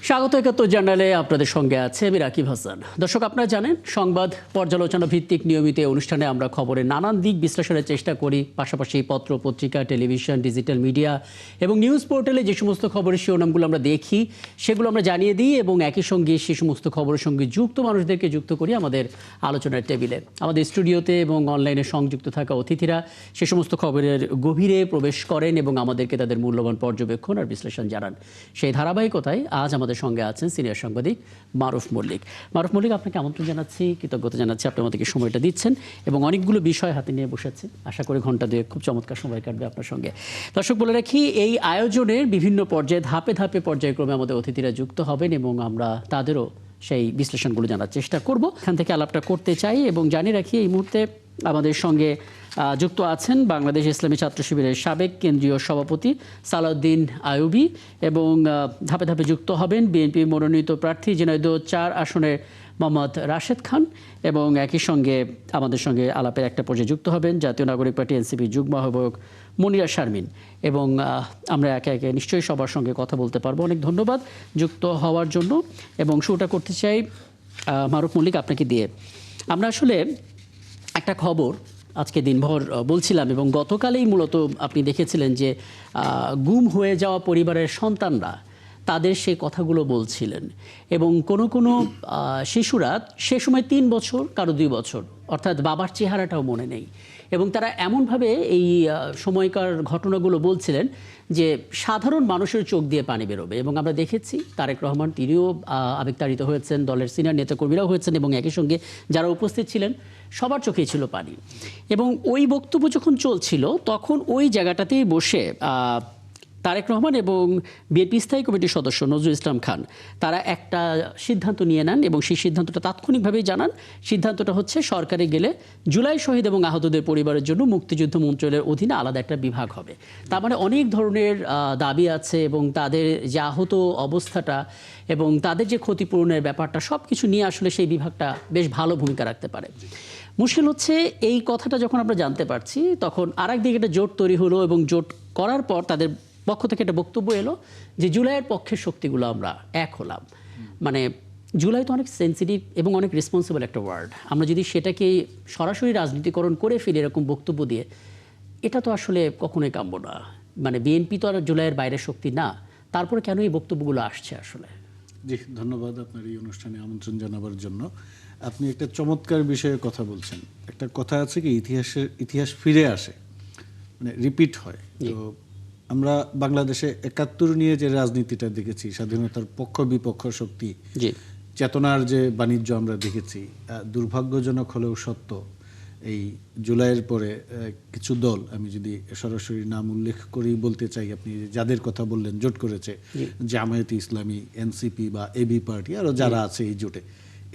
স্বাগত ৭১ জার্নালে আপনাদের সঙ্গে আছে আমি রাকিব হাসান। দর্শক, আপনারা জানেন সংবাদ পর্যালোচনা ভিত্তিক নিয়মিত এই অনুষ্ঠানে আমরা খবরের নানান দিক বিশ্লেষণের চেষ্টা করি। পাশাপাশি পত্র পত্রিকা, টেলিভিশন, ডিজিটাল মিডিয়া এবং নিউজ পোর্টালে যে সমস্ত খবরের শিরোনামগুলো আমরা দেখি সেগুলো আমরা জানিয়ে দিই এবং একই সঙ্গে সেই সমস্ত খবরের সঙ্গে যুক্ত মানুষদেরকে যুক্ত করি আমাদের আলোচনার টেবিলে। আমাদের স্টুডিওতে এবং অনলাইনে সংযুক্ত থাকা অতিথিরা সে সমস্ত খবরের গভীরে প্রবেশ করেন এবং আমাদেরকে তাদের মূল্যবান পর্যবেক্ষণ আর বিশ্লেষণ জানান। সেই ধারাবাহিকতায় আজ আমাদের সঙ্গে আছেন সিনিয়র সাংবাদিক মারুফ মল্লিক। মারুফ মল্লিক, আপনাকে আমন্ত্রণ জানাচ্ছি, কৃতজ্ঞতা জানাচ্ছি আপনি আমাদেরকে সময়টা দিচ্ছেন এবং অনেকগুলো বিষয় হাতে নিয়ে বসেছে। আশা করি ঘন্টা দুয়েক খুব চমৎকার সময় কাটবে আপনার সঙ্গে। দর্শক, বলে রাখি এই আয়োজনের বিভিন্ন পর্যায়ে ধাপে ধাপে পর্যায়ক্রমে আমাদের অতিথিরা যুক্ত হবেন এবং আমরা তাদেরও সেই বিশ্লেষণগুলো জানার চেষ্টা করব। এখান থেকে আলাপটা করতে চাই এবং জানিয়ে রাখি এই মুহূর্তে আমাদের সঙ্গে যুক্ত আছেন বাংলাদেশ ইসলামী ছাত্র শিবিরের সাবেক কেন্দ্রীয় সভাপতি সালাউদ্দিন আইয়ুবী এবং ধাপে ধাপে যুক্ত হবেন বিএনপি মনোনীত প্রার্থী ঝিনাইদহ ৪ আসনের মোহাম্মদ রাশেদ খান এবং একই সঙ্গে আমাদের সঙ্গে আলাপের একটা পর্যায়ে যুক্ত হবেন জাতীয় নাগরিক পার্টি এনসিপির যুগ্ম আহ্বায়ক মনিরা শারমিন এবং আমরা একে একে নিশ্চয়ই সবার সঙ্গে কথা বলতে পারবো। অনেক ধন্যবাদ যুক্ত হওয়ার জন্য এবং শুরুটা করতে চাই মারুফ মল্লিক আপনাকে দিয়ে। আমরা আসলে একটা খবর আজকে দিনভর বলছিলাম এবং গতকালেই মূলত আপনি দেখেছিলেন যে গুম হয়ে যাওয়া পরিবারের সন্তানরা তাদের সেই কথাগুলো বলছিলেন এবং কোনো শিশুরা সে সময় ৩ বছর, কারো ২ বছর, অর্থাৎ বাবার চেহারাটাও মনে নেই এবং তারা এমনভাবে এই সময়কার ঘটনাগুলো বলছিলেন যে সাধারণ মানুষের চোখ দিয়ে পানি বেরোবে। এবং আমরা দেখেছি তারেক রহমান তিনিও আবেগতাড়িত হয়েছেন, দলের সিনিয়র নেতাকর্মীরাও হয়েছেন এবং একই সঙ্গে যারা উপস্থিত ছিলেন সবার চোখেই ছিল পানি। এবং ওই বক্তব্য যখন চলছিল তখন ওই জায়গাটাতেই বসে তারেক রহমান এবং বিএনপি স্থায়ী কমিটির সদস্য নজরুল ইসলাম খান তারা একটা সিদ্ধান্ত নিয়ে নেন এবং সেই সিদ্ধান্তটা তাৎক্ষণিকভাবেই জানান। সিদ্ধান্তটা হচ্ছে সরকারে গেলে জুলাই শহীদ এবং আহতদের পরিবারের জন্য মুক্তিযুদ্ধ মন্ত্রণালয়ের অধীনে আলাদা একটা বিভাগ হবে। তার মানে অনেক ধরনের দাবি আছে এবং তাদের যে আহত অবস্থাটা এবং তাদের যে ক্ষতিপূরণের ব্যাপারটা সব কিছু নিয়ে আসলে সেই বিভাগটা বেশ ভালো ভূমিকা রাখতে পারে। মুশকিল হচ্ছে এই কথাটা যখন আমরা জানতে পারছি তখন আরেক দিকে একটা জোট তৈরি হলো এবং জোট করার পর তাদের পক্ষ থেকে একটা বক্তব্য এলো যে জুলাইয়ের পক্ষের শক্তিগুলো আমরা এক হলাম। মানে জুলাই তো অনেক সেন্সিটিভ এবং অনেক রেসপন্সিবল একটা ওয়ার্ড। আমরা যদি সেটাকে সরাসরি রাজনীতিকরণ করে ফেলি এরকম বক্তব্য দিয়ে, এটা তো আসলে কখনোই কাম্য না। মানে বিএনপি তো আর জুলাইয়ের বাইরের শক্তি না, তারপরে কেন এই বক্তব্যগুলো আসছে আসলে? জি, ধন্যবাদ আপনার এই অনুষ্ঠানে আমন্ত্রণ জানাবার জন্য। আপনি একটা চমৎকার বিষয়ে কথা বলছেন। একটা কথা আছে কি, ইতিহাস ফিরে আসে, মানে রিপিট হয়। তো আমরা বাংলাদেশে ৭১ নিয়ে যে রাজনীতিটা দেখেছি, স্বাধীনতার পক্ষ বিপক্ষ শক্তি চেতনার যে বাণিজ্য আমরা দেখেছি, দুর্ভাগ্যজনক হলেও সত্য এই জুলাইয়ের পরে কিছু দল, আমি যদি সরাসরি নাম উল্লেখ করেই বলতে চাই, আপনি যাদের কথা বললেন জোট করেছে, জামায়াতে ইসলামী, এনসিপি বা এবি পার্টি আরও যারা আছে এই জোটে,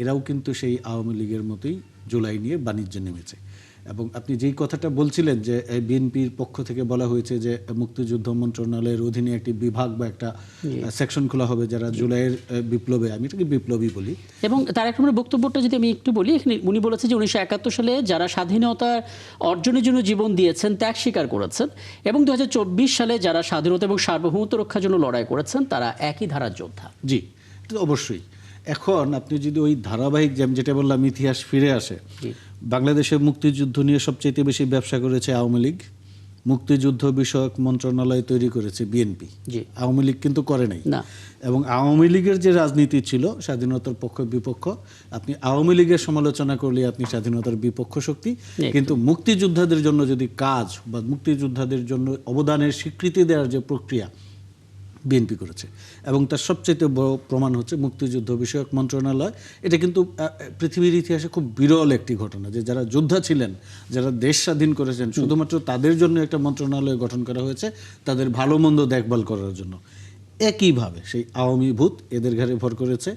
এরাও কিন্তু সেই আওয়ামী লীগের মতোই জুলাই নিয়ে বাণিজ্যে নেমেছে। এবং আপনি যেই কথাটা বলছিলেন যে বিএনপির পক্ষ থেকে বলা হয়েছে যে মুক্তিযুদ্ধ মন্ত্রণালয়ের অধীনে একটি বিভাগ বা একটা সেকশন খোলা হবে যারা জুলাইয়ের বিপ্লবে, আমি এটাকে বিপ্লবী বলি। এবং তার এক নম্বর বক্তব্যটা যদি আমি একটু বলি, এখানে উনি বলেছে যে 1971 সালে যারা স্বাধীনতা অর্জনের জন্য জীবন দিয়েছেন, ত্যাগ স্বীকার করেছেন এবং 2024 সালে যারা স্বাধীনতা এবং সার্বভৌমত্ব রক্ষার জন্য লড়াই করেছেন তারা একই ধারার যোদ্ধা। জি, এটা অবশ্যই। এখন আপনি যদি ওই ধারাবাহিক, যেটা বললাম, ইতিহাস ফিরে আসে, বাংলাদেশের মুক্তিযুদ্ধ নিয়ে সবচেয়ে বেশি ব্যবসা করেছে আওয়ামী লীগ, মুক্তিযুদ্ধ বিষয়ক মন্ত্রণালয় তৈরি করেছে বিএনপি, আওয়ামী লীগ কিন্তু করে নাই। এবং আওয়ামী লীগের যে রাজনীতি ছিল স্বাধীনতার পক্ষ বিপক্ষ, আপনি আওয়ামী লীগের সমালোচনা করলে আপনি স্বাধীনতার বিপক্ষ শক্তি, কিন্তু মুক্তিযোদ্ধাদের জন্য যদি কাজ বা মুক্তিযোদ্ধাদের জন্য অবদানের স্বীকৃতি দেওয়ার যে প্রক্রিয়া বিএনপি করেছে, এবং তার সবচেয়ে বড় প্রমাণ হচ্ছে মুক্তিযুদ্ধ বিষয়ক মন্ত্রণালয়। এটা কিন্তু পৃথিবীর ইতিহাসে খুব বিরল একটি ঘটনা যে যারা যোদ্ধা ছিলেন, যারা দেশ স্বাধীন করেছেন, শুধুমাত্র তাদের জন্য একটা মন্ত্রণালয় গঠন করা হয়েছে তাদের ভালো মন্দ দেখভাল করার জন্য। একইভাবে সেই আওয়ামী ভূত এদের ঘাড়ে ভর করেছে।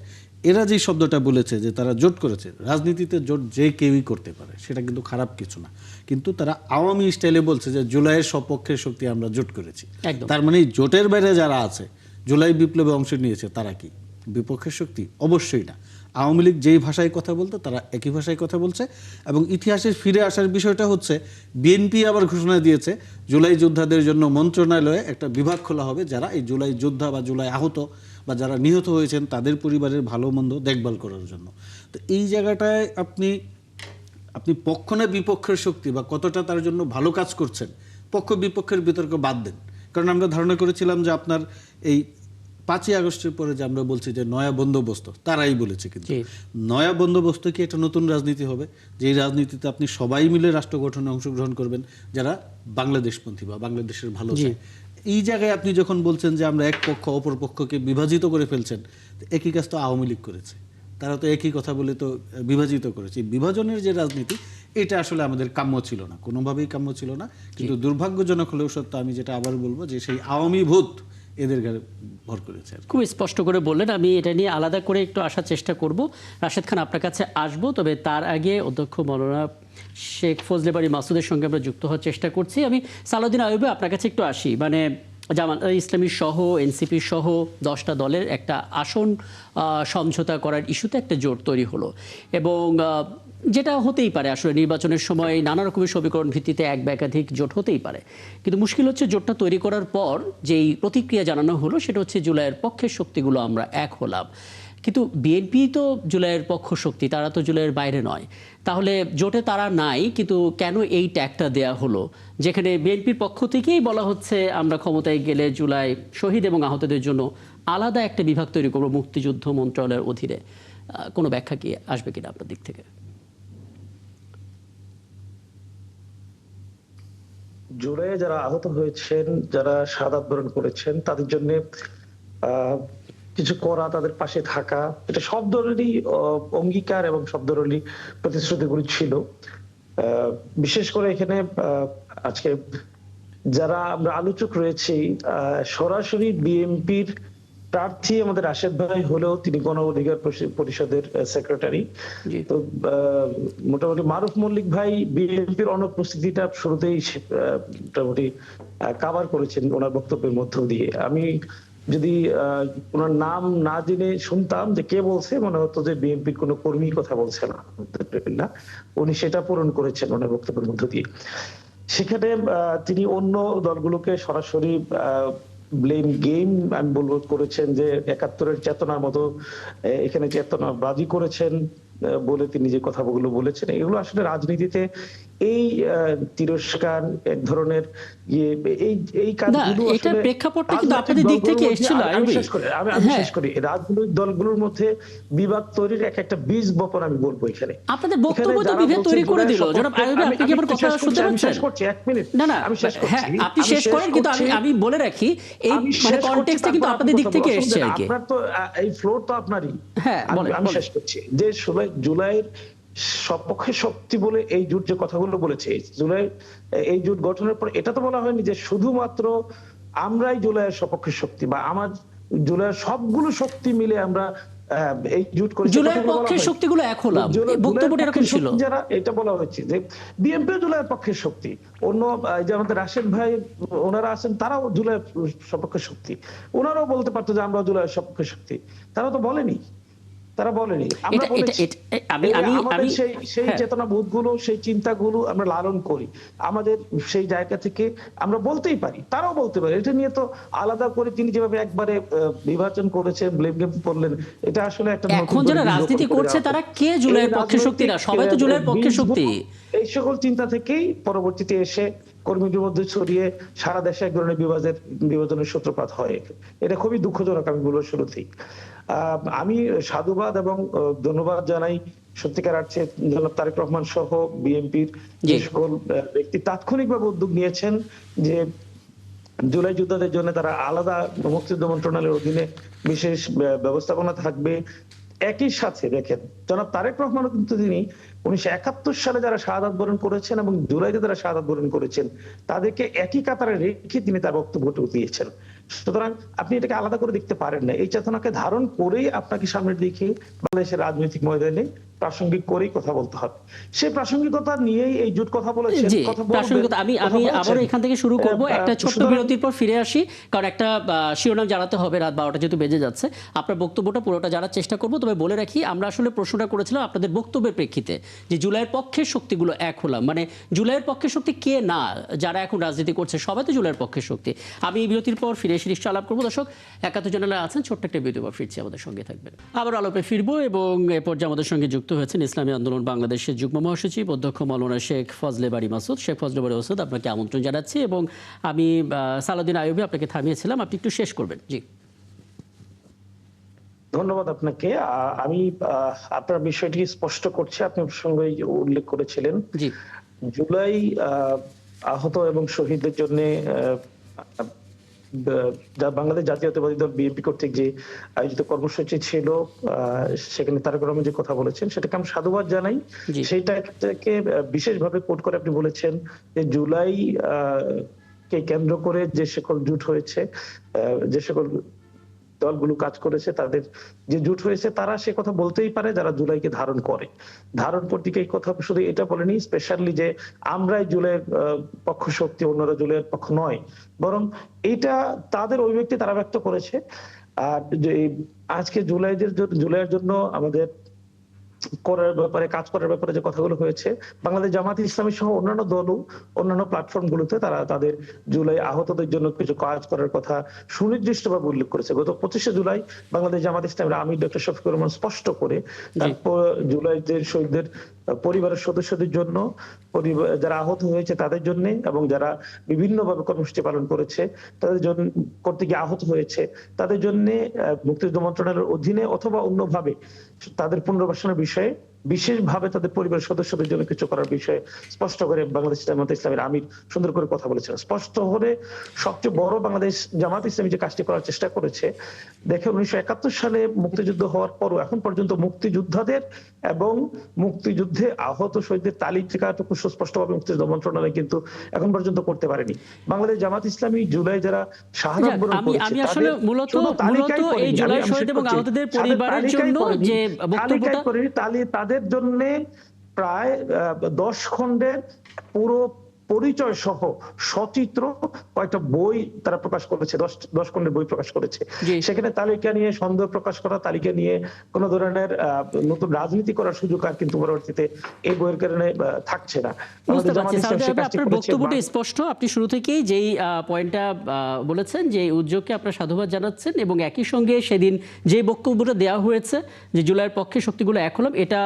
এরা যে শব্দটা বলেছে যে তারা জোট করেছে, রাজনীতিতে জোট যে কেউই করতে পারে, সেটা কিন্তু খারাপ কিছু না, কিন্তু তারা আওয়ামী স্টাইলে বলছে যে জুলাইয়ের সপক্ষের শক্তি আমরা জোট করেছি। তার মানে জোটের বাইরে যারা আছে, জুলাই বিপ্লবে অংশ নিয়েছে, তারা কি বিপক্ষের শক্তি? অবশ্যই না। আওয়ামী লীগ যেই ভাষায় কথা বলতো তারা একই ভাষায় কথা বলছে। এবং ইতিহাসের ফিরে আসার বিষয়টা হচ্ছে বিএনপি আবার ঘোষণা দিয়েছে জুলাই যোদ্ধাদের জন্য মন্ত্রণালয়ে একটা বিভাগ খোলা হবে যারা এই জুলাই যোদ্ধা বা জুলাই আহত বা যারা নিহত হয়েছেন তাদের পরিবারের ভালো মন্দ দেখভাল করার জন্য। তো এই জায়গাটায় আপনি পক্ষ না বিপক্ষের শক্তি বা কতটা তার জন্য ভালো কাজ করছেন, পক্ষ বিপক্ষের বিতর্ক বাদ দেন। কারণ আমরা ধারণা করেছিলাম যে আপনার এই 5ই আগস্টের পরে যে আমরা বলছি যে নয়া বন্দোবস্ত, তারাই বলেছে, কিন্তু নয়া বন্দোবস্ত কি একটা নতুন রাজনীতি হবে, যে এই রাজনীতিতে আপনি সবাই মিলে রাষ্ট্র গঠনে অংশগ্রহণ করবেন যারা বাংলাদেশপন্থী বা বাংলাদেশের ভালো চায়। এই জায়গায় আপনি যখন বলছেন যে আমরা এক পক্ষ অপর পক্ষকে বিভাজিত করে ফেলছেন, একই কাজ তো আওয়ামী লীগ করেছে, তারা তো একই কথা বলে তো বিভাজিত করেছে। বিভাজনের যে রাজনীতি, এটা আসলে আমাদের কাম্য ছিল না, কোনোভাবেই কাম্য ছিল না। কিন্তু দুর্ভাগ্যজনক হলেও সত্য, আমি যেটা আবার বলবো যে সেই আওয়ামী ভূত এদের গায়ে ভর করেছে। খুব স্পষ্ট করে বললেন, আমি এটা নিয়ে আলাদা করে একটু আসার চেষ্টা করব। রাশেদ খান, আপনার কাছে আসবো, তবে তার আগে অধ্যক্ষ মৌলানা শেখ ফজলে বারী মাসুদের সঙ্গে আমরা যুক্ত হওয়ার চেষ্টা করছি। আমি সালাউদ্দিন আইয়ুবে আপনার কাছে একটু আসি। মানে জামাত ইসলামী সহ এনসিপি সহ 10টা দলের একটা আসন সমঝোতা করার ইস্যুতে একটা জোট তৈরি হলো, এবং যেটা হতেই পারে আসলে নির্বাচনের সময় নানা রকমের সমীকরণ ভিত্তিতে এক বা একাধিক জোট হতেই পারে। কিন্তু মুশকিল হচ্ছে জোটটা তৈরি করার পর যেই প্রতিক্রিয়া জানানো হলো সেটা হচ্ছে জুলাইয়ের পক্ষের শক্তিগুলো আমরা এক হলাম। কিন্তু বিএনপি তো জুলাইয়ের পক্ষ শক্তি, তারা তো জুলাইয়ের বাইরে নয়। তাহলে জোটে তারা নাই, কিন্তু কেন এই ট্যাগটা দেয়া হলো, যেখানে বিএনপির পক্ষ থেকেই বলা হচ্ছে আমরা ক্ষমতায় গেলে জুলাই শহীদ এবং আহতদের জন্য আলাদা একটা বিভাগ তৈরি করবো মুক্তিযুদ্ধ মন্ত্রণালয়ের অধীনে। কোনো ব্যাখ্যা কি আসবে কিনা আপনার দিক থেকে? জুলাইয়ে যারা আহত হয়েছেন, যারা শাহাদাত বরণ করেছেন, তাদের জন্য কিছু করা, তাদের পাশে থাকা, এটা সব ধরনেরই অঙ্গীকার এবং সব ধরনেরই প্রতিশ্রুতিগুলি ছিল। বিশেষ করে এখানে আজকে যারা আমরা আলোচক রয়েছি, সরাসরি বিএনপির প্রার্থী আমাদের রাশেদ ভাই হলেও তিনি গণ অধিকার পরিষদের সেক্রেটারি। তো মোটামুটি মারুফ মল্লিক ভাই বিএনপির অনুপস্থিতিটা শুরুতেই মোটামুটি কাভার করেছেন ওনার বক্তব্যের মধ্য দিয়ে। আমি যদি ওনার নাম না জেনে শুনতাম যে কে বলছে, মনে হতো যে বিএনপির কোনো কর্মী কথা বলছে না। উনি সেটা পূরণ করেছেন ওনার বক্তব্যের মধ্য দিয়ে। সেখানে তিনি অন্য দলগুলোকে সরাসরি ব্লেম গেম আমি বলবো করেছেন, যে 71-এর চেতনার মতো এখানে চেতনাবাজি করেছেন বলে তিনি যে কথাগুলো বলেছেন, এগুলো আসলে রাজনীতিতে এই তিরস্কার এক ধরনের এই কাজগুলো আসলে প্রেক্ষাপটটা কিন্তু আপনাদের দিক থেকে এসেছিল। আমি শেষ করি রাজনৈতিক দলগুলোর মধ্যে বিবাদ তৈরির একটা বীজ বপন আমি বলবো এখানে। আপনাদের বক্তব্য তো বিভেদ তৈরি করে দিল জনাব আইয়ুব। আপনি কি আমার কথা শুনতে পাচ্ছেন? শেষ করছি, 1 মিনিট। না আমি শেষ করছি। হ্যাঁ, আপনি শেষ করেন, কিন্তু আমি বলে রাখি এই মানে কনটেক্সটে কিন্তু আপনাদের দিক থেকে এসেছে আর কি। আপনার তো এই ফ্লোর তো আপনারই। হ্যাঁ, আমি শেষ করছি যে জুলাইয়ের সপক্ষে শক্তি বলে এই জোট যে কথাগুলো বলেছে, জুলাই এই জোট গঠনের পর এটা তো বলা হয়নি যে শুধুমাত্র আমরাই জুলাইয়ের সপক্ষে শক্তি বা আমার জুলাইয়ের সবগুলো শক্তি মিলে আমরা এই জোট করেছি। জুলাইয়ের পক্ষের শক্তিগুলো এক হলাম, বক্তব্যটা এরকম ছিল। যারা এটা বলা হচ্ছে যে বিএনপি জুলাইয়ের পক্ষের শক্তি, অন্য যে আমাদের রাশেদ ভাই ওনারা আছেন তারাও জুলাইয়ের সপক্ষে শক্তি, ওনারাও বলতে পারতো যে আমরা জুলাইয়ের সপক্ষে শক্তি, তারা তো বলেনি। আমরা বলেছি আমাদের সেই চেতনা বোধগুলো, সেই চিন্তাগুলো আমরা লালন করি, আমাদের সেই জায়গা থেকে আমরা বলতেই পারি, তারাও বলতে পারে। এটা নিয়ে তো আলাদা করে তিনি যেভাবে একবারে বিভাজন করেছেন, ব্লেম গেম করলেন, এটা আসলে একটা এখন যারা রাজনীতি করছে তারা কে জুলাইয়ের পক্ষের শক্তি না, সবাই তো জুলাইয়ের পক্ষের শক্তি। এই সকল চিন্তা থেকেই পরবর্তীতে এসে কর্মীদের মধ্যে ছড়িয়ে সারা দেশে এক ধরনের বিভাজনের সূত্রপাত হয়। এটা খুবই দুঃখজনক, আমি বলবো শুরুতেই। আমি সাধুবাদ এবং ধন্যবাদ জানাই সত্যিকার অর্থে জনাব তারেক রহমান সহ বিএনপির যে সকল ব্যক্তি তাৎক্ষণিকভাবে উদ্যোগ নিয়েছেন যে জুলাই যোদ্ধাদের জন্য তারা আলাদা মুক্তিযুদ্ধ মন্ত্রণালয়ের অধীনে বিশেষ ব্যবস্থাপনা থাকবে। একই সাথে দেখেন জনাব তারেক রহমানও কিন্তু তিনি 1971 সালে যারা শাহাদাত বরণ করেছেন এবং জুলাইতে যারা শাহাদাত বরণ করেছেন তাদেরকে একই কাতারে রেখে তিনি তার বক্তব্য দিয়েছেন। সুতরাং আপনি এটাকে আলাদা করে দেখতে পারেন না। এই চেতনাকে ধারণ করেই আপনাকে সামনের দিকে বাংলাদেশের রাজনৈতিক ময়দানে প্রাসঙ্গিক করেই কথা বলতে হবে। সেই প্রাসঙ্গিকতা নিয়েই এই জোট কথা বলেছেন, জি, কথা বলবেন, প্রাসঙ্গিকতা আমি কথা আমি বলছেন। আবারও এখান থেকে শুরু করব। একটা ছোট্ট সুতরাং বিরতির পর ফিরে আসি, কারণ একটা শিরোনাম জানাতে হবে, রাত 12টা যেহেতু বেজে যাচ্ছে। আপনার বক্তব্যটা পুরোটা জানার চেষ্টা করব, তবে বলে রাখি আমরা আসলে প্রশ্নটা করেছিলাম আপনাদের বক্তব্যের প্রেক্ষিতে যে জুলাইয়ের পক্ষের শক্তিগুলো এক হলাম, মানে জুলাইয়ের পক্ষের শক্তি কে না, যারা এখন রাজনীতি করছে সবাই তো জুলাইয়ের পক্ষের শক্তি। আমি এই বিরতির পর ফিরে এসে নিশ্চয় আলাপ করবো। দর্শক, 71 চ্যানেলে আছেন, ছোট্ট একটা বিরতির পর ফিরছি, আমাদের সঙ্গে থাকবেন। আবার আলোপে ফিরবো এবং এ পর্যায়ে আমাদের সঙ্গে যুক্ত হয়েছেন ইসলামী আন্দোলন বাংলাদেশের যুগ্ম মহাসচিব অধ্যক্ষ মাওলানা শেখ ফজলে বারী মাসুদ। শেখ ফজলে বারী মাসুদ, আপনাকে আমন্ত্রণ জানাচ্ছি এবং আমি সালাউদ্দিন আইয়ুবী আপনাকে থামিয়েছিলাম, আপনি একটু শেষ করবেন। জি, ধন্যবাদ আপনাকে। আমি আপনার বিষয়টি স্পষ্ট করছি, আপনি সঙ্গে উল্লেখ করেছিলেন জি, জুলাই আহত এবং শহীদদের জন্য বাংলাদেশ জাতীয়তাবাদী দল বিএনপি কর্তৃক যে আয়োজিত কর্মসূচি ছিল, সেখানে তারেক রহমান যে কথা বলেছেন সেটাকে আমি সাধুবাদ জানাই। জি। সেইটাকে বিশেষভাবে কোট করে আপনি বলেছেন যে জুলাই কে কেন্দ্র করে যে সকল জোট হয়েছে, যে সকল দলগুলো কাজ করেছে, তাদের যে জোট হয়েছে, তারা সে কথা বলতেই পারে যারা জুলাইকে ধারণ করে। ধারণ প্রতীকে এই কথা শুধু এটা বলেনি স্পেশালি যে আমরাই জুলাইয়ের পক্ষ শক্তি, অন্যরা জুলাইয়ের পক্ষ নয়, বরং এইটা তাদের অভিব্যক্তি তারা ব্যক্ত করেছে। আর যে আজকে জুলাইয়ের জন্য আমাদের করার ব্যাপারে, কাজ করার ব্যাপারে যে কথাগুলো হয়েছে, বাংলাদেশ জামাত ইসলামী সহ অন্যান্য দলও অন্যান্য প্ল্যাটফর্মগুলোতে তারা তাদের জুলাই আহতদের জন্য কিছু কাজ করার কথা সুনির্দিষ্টভাবে উল্লেখ করেছে। গত 25শে জুলাই বাংলাদেশ জামাত ইসলামের আমির ডক্টর শফিকুর রহমান স্পষ্ট করে তারপর জুলাইদের শহীদদের পরিবারের সদস্যদের জন্য, যারা আহত হয়েছে তাদের জন্য, এবং যারা বিভিন্নভাবে কর্মসূচি পালন করেছে তাদের জন্য, করতে গিয়ে আহত হয়েছে তাদের জন্য মুক্তিযুদ্ধ মন্ত্রণালয়ের অধীনে অথবা অন্যভাবে তাদের পুনর্বাসনের বিষয়ে, বিশেষভাবে তাদের পরিবারের সদস্যদের জন্য কিছু করার বিষয়ে স্পষ্ট করে বাংলাদেশ জামাত ইসলামের আমির সুন্দর করে কথা বলেছেন। স্পষ্ট হলে সবচেয়ে বড় বাংলাদেশ জামাত ইসলামী যে কাজটি করার চেষ্টা করেছে, দেখে 1971 সালে মুক্তিযুদ্ধ হওয়ার পরও এখন পর্যন্ত মুক্তিযোদ্ধাদের এবং মুক্তিযুদ্ধে আহত শহীদদের তালিকাটুকু সুস্পষ্টভাবে মুক্তিযুদ্ধ মন্ত্রণালয় কিন্তু এখন পর্যন্ত করতে পারেনি। বাংলাদেশ জামাত ইসলামী জুলাই যারা শাহাদাত বরণ করেছে, আমি আসলে মূলত এই জুলাই শহীদ এবং আহতদের পরিবারের জন্য যে বক্তব্যটা তাদের জন্য প্রায় 10 খণ্ডের পুরো পরিচয় সহ সচিত্র কয়েকটা বই তারা প্রকাশ করেছে, 10 খণ্ডের বই প্রকাশ করেছে। সেখানে তালিকা নিয়ে সন্দেহ প্রকাশ করা, তালিকা নিয়ে কোন ধরনের নতুন রাজনীতি করার সুযোগ আর কিন্তু পরবর্তীতে এই বইয়ের কারণে থাকছে না। আপনার বক্তব্যটি স্পষ্ট, আপনি শুরু থেকেই যেই পয়েন্টটা বলেছেন যে উদ্যোগকে আপনার সাধুবাদ জানাচ্ছেন, এবং একই সঙ্গে সেদিন যে বক্তব্যটা দেওয়া হয়েছে যে জুলাইয়ের পক্ষে শক্তিগুলো এক হলাম, এটা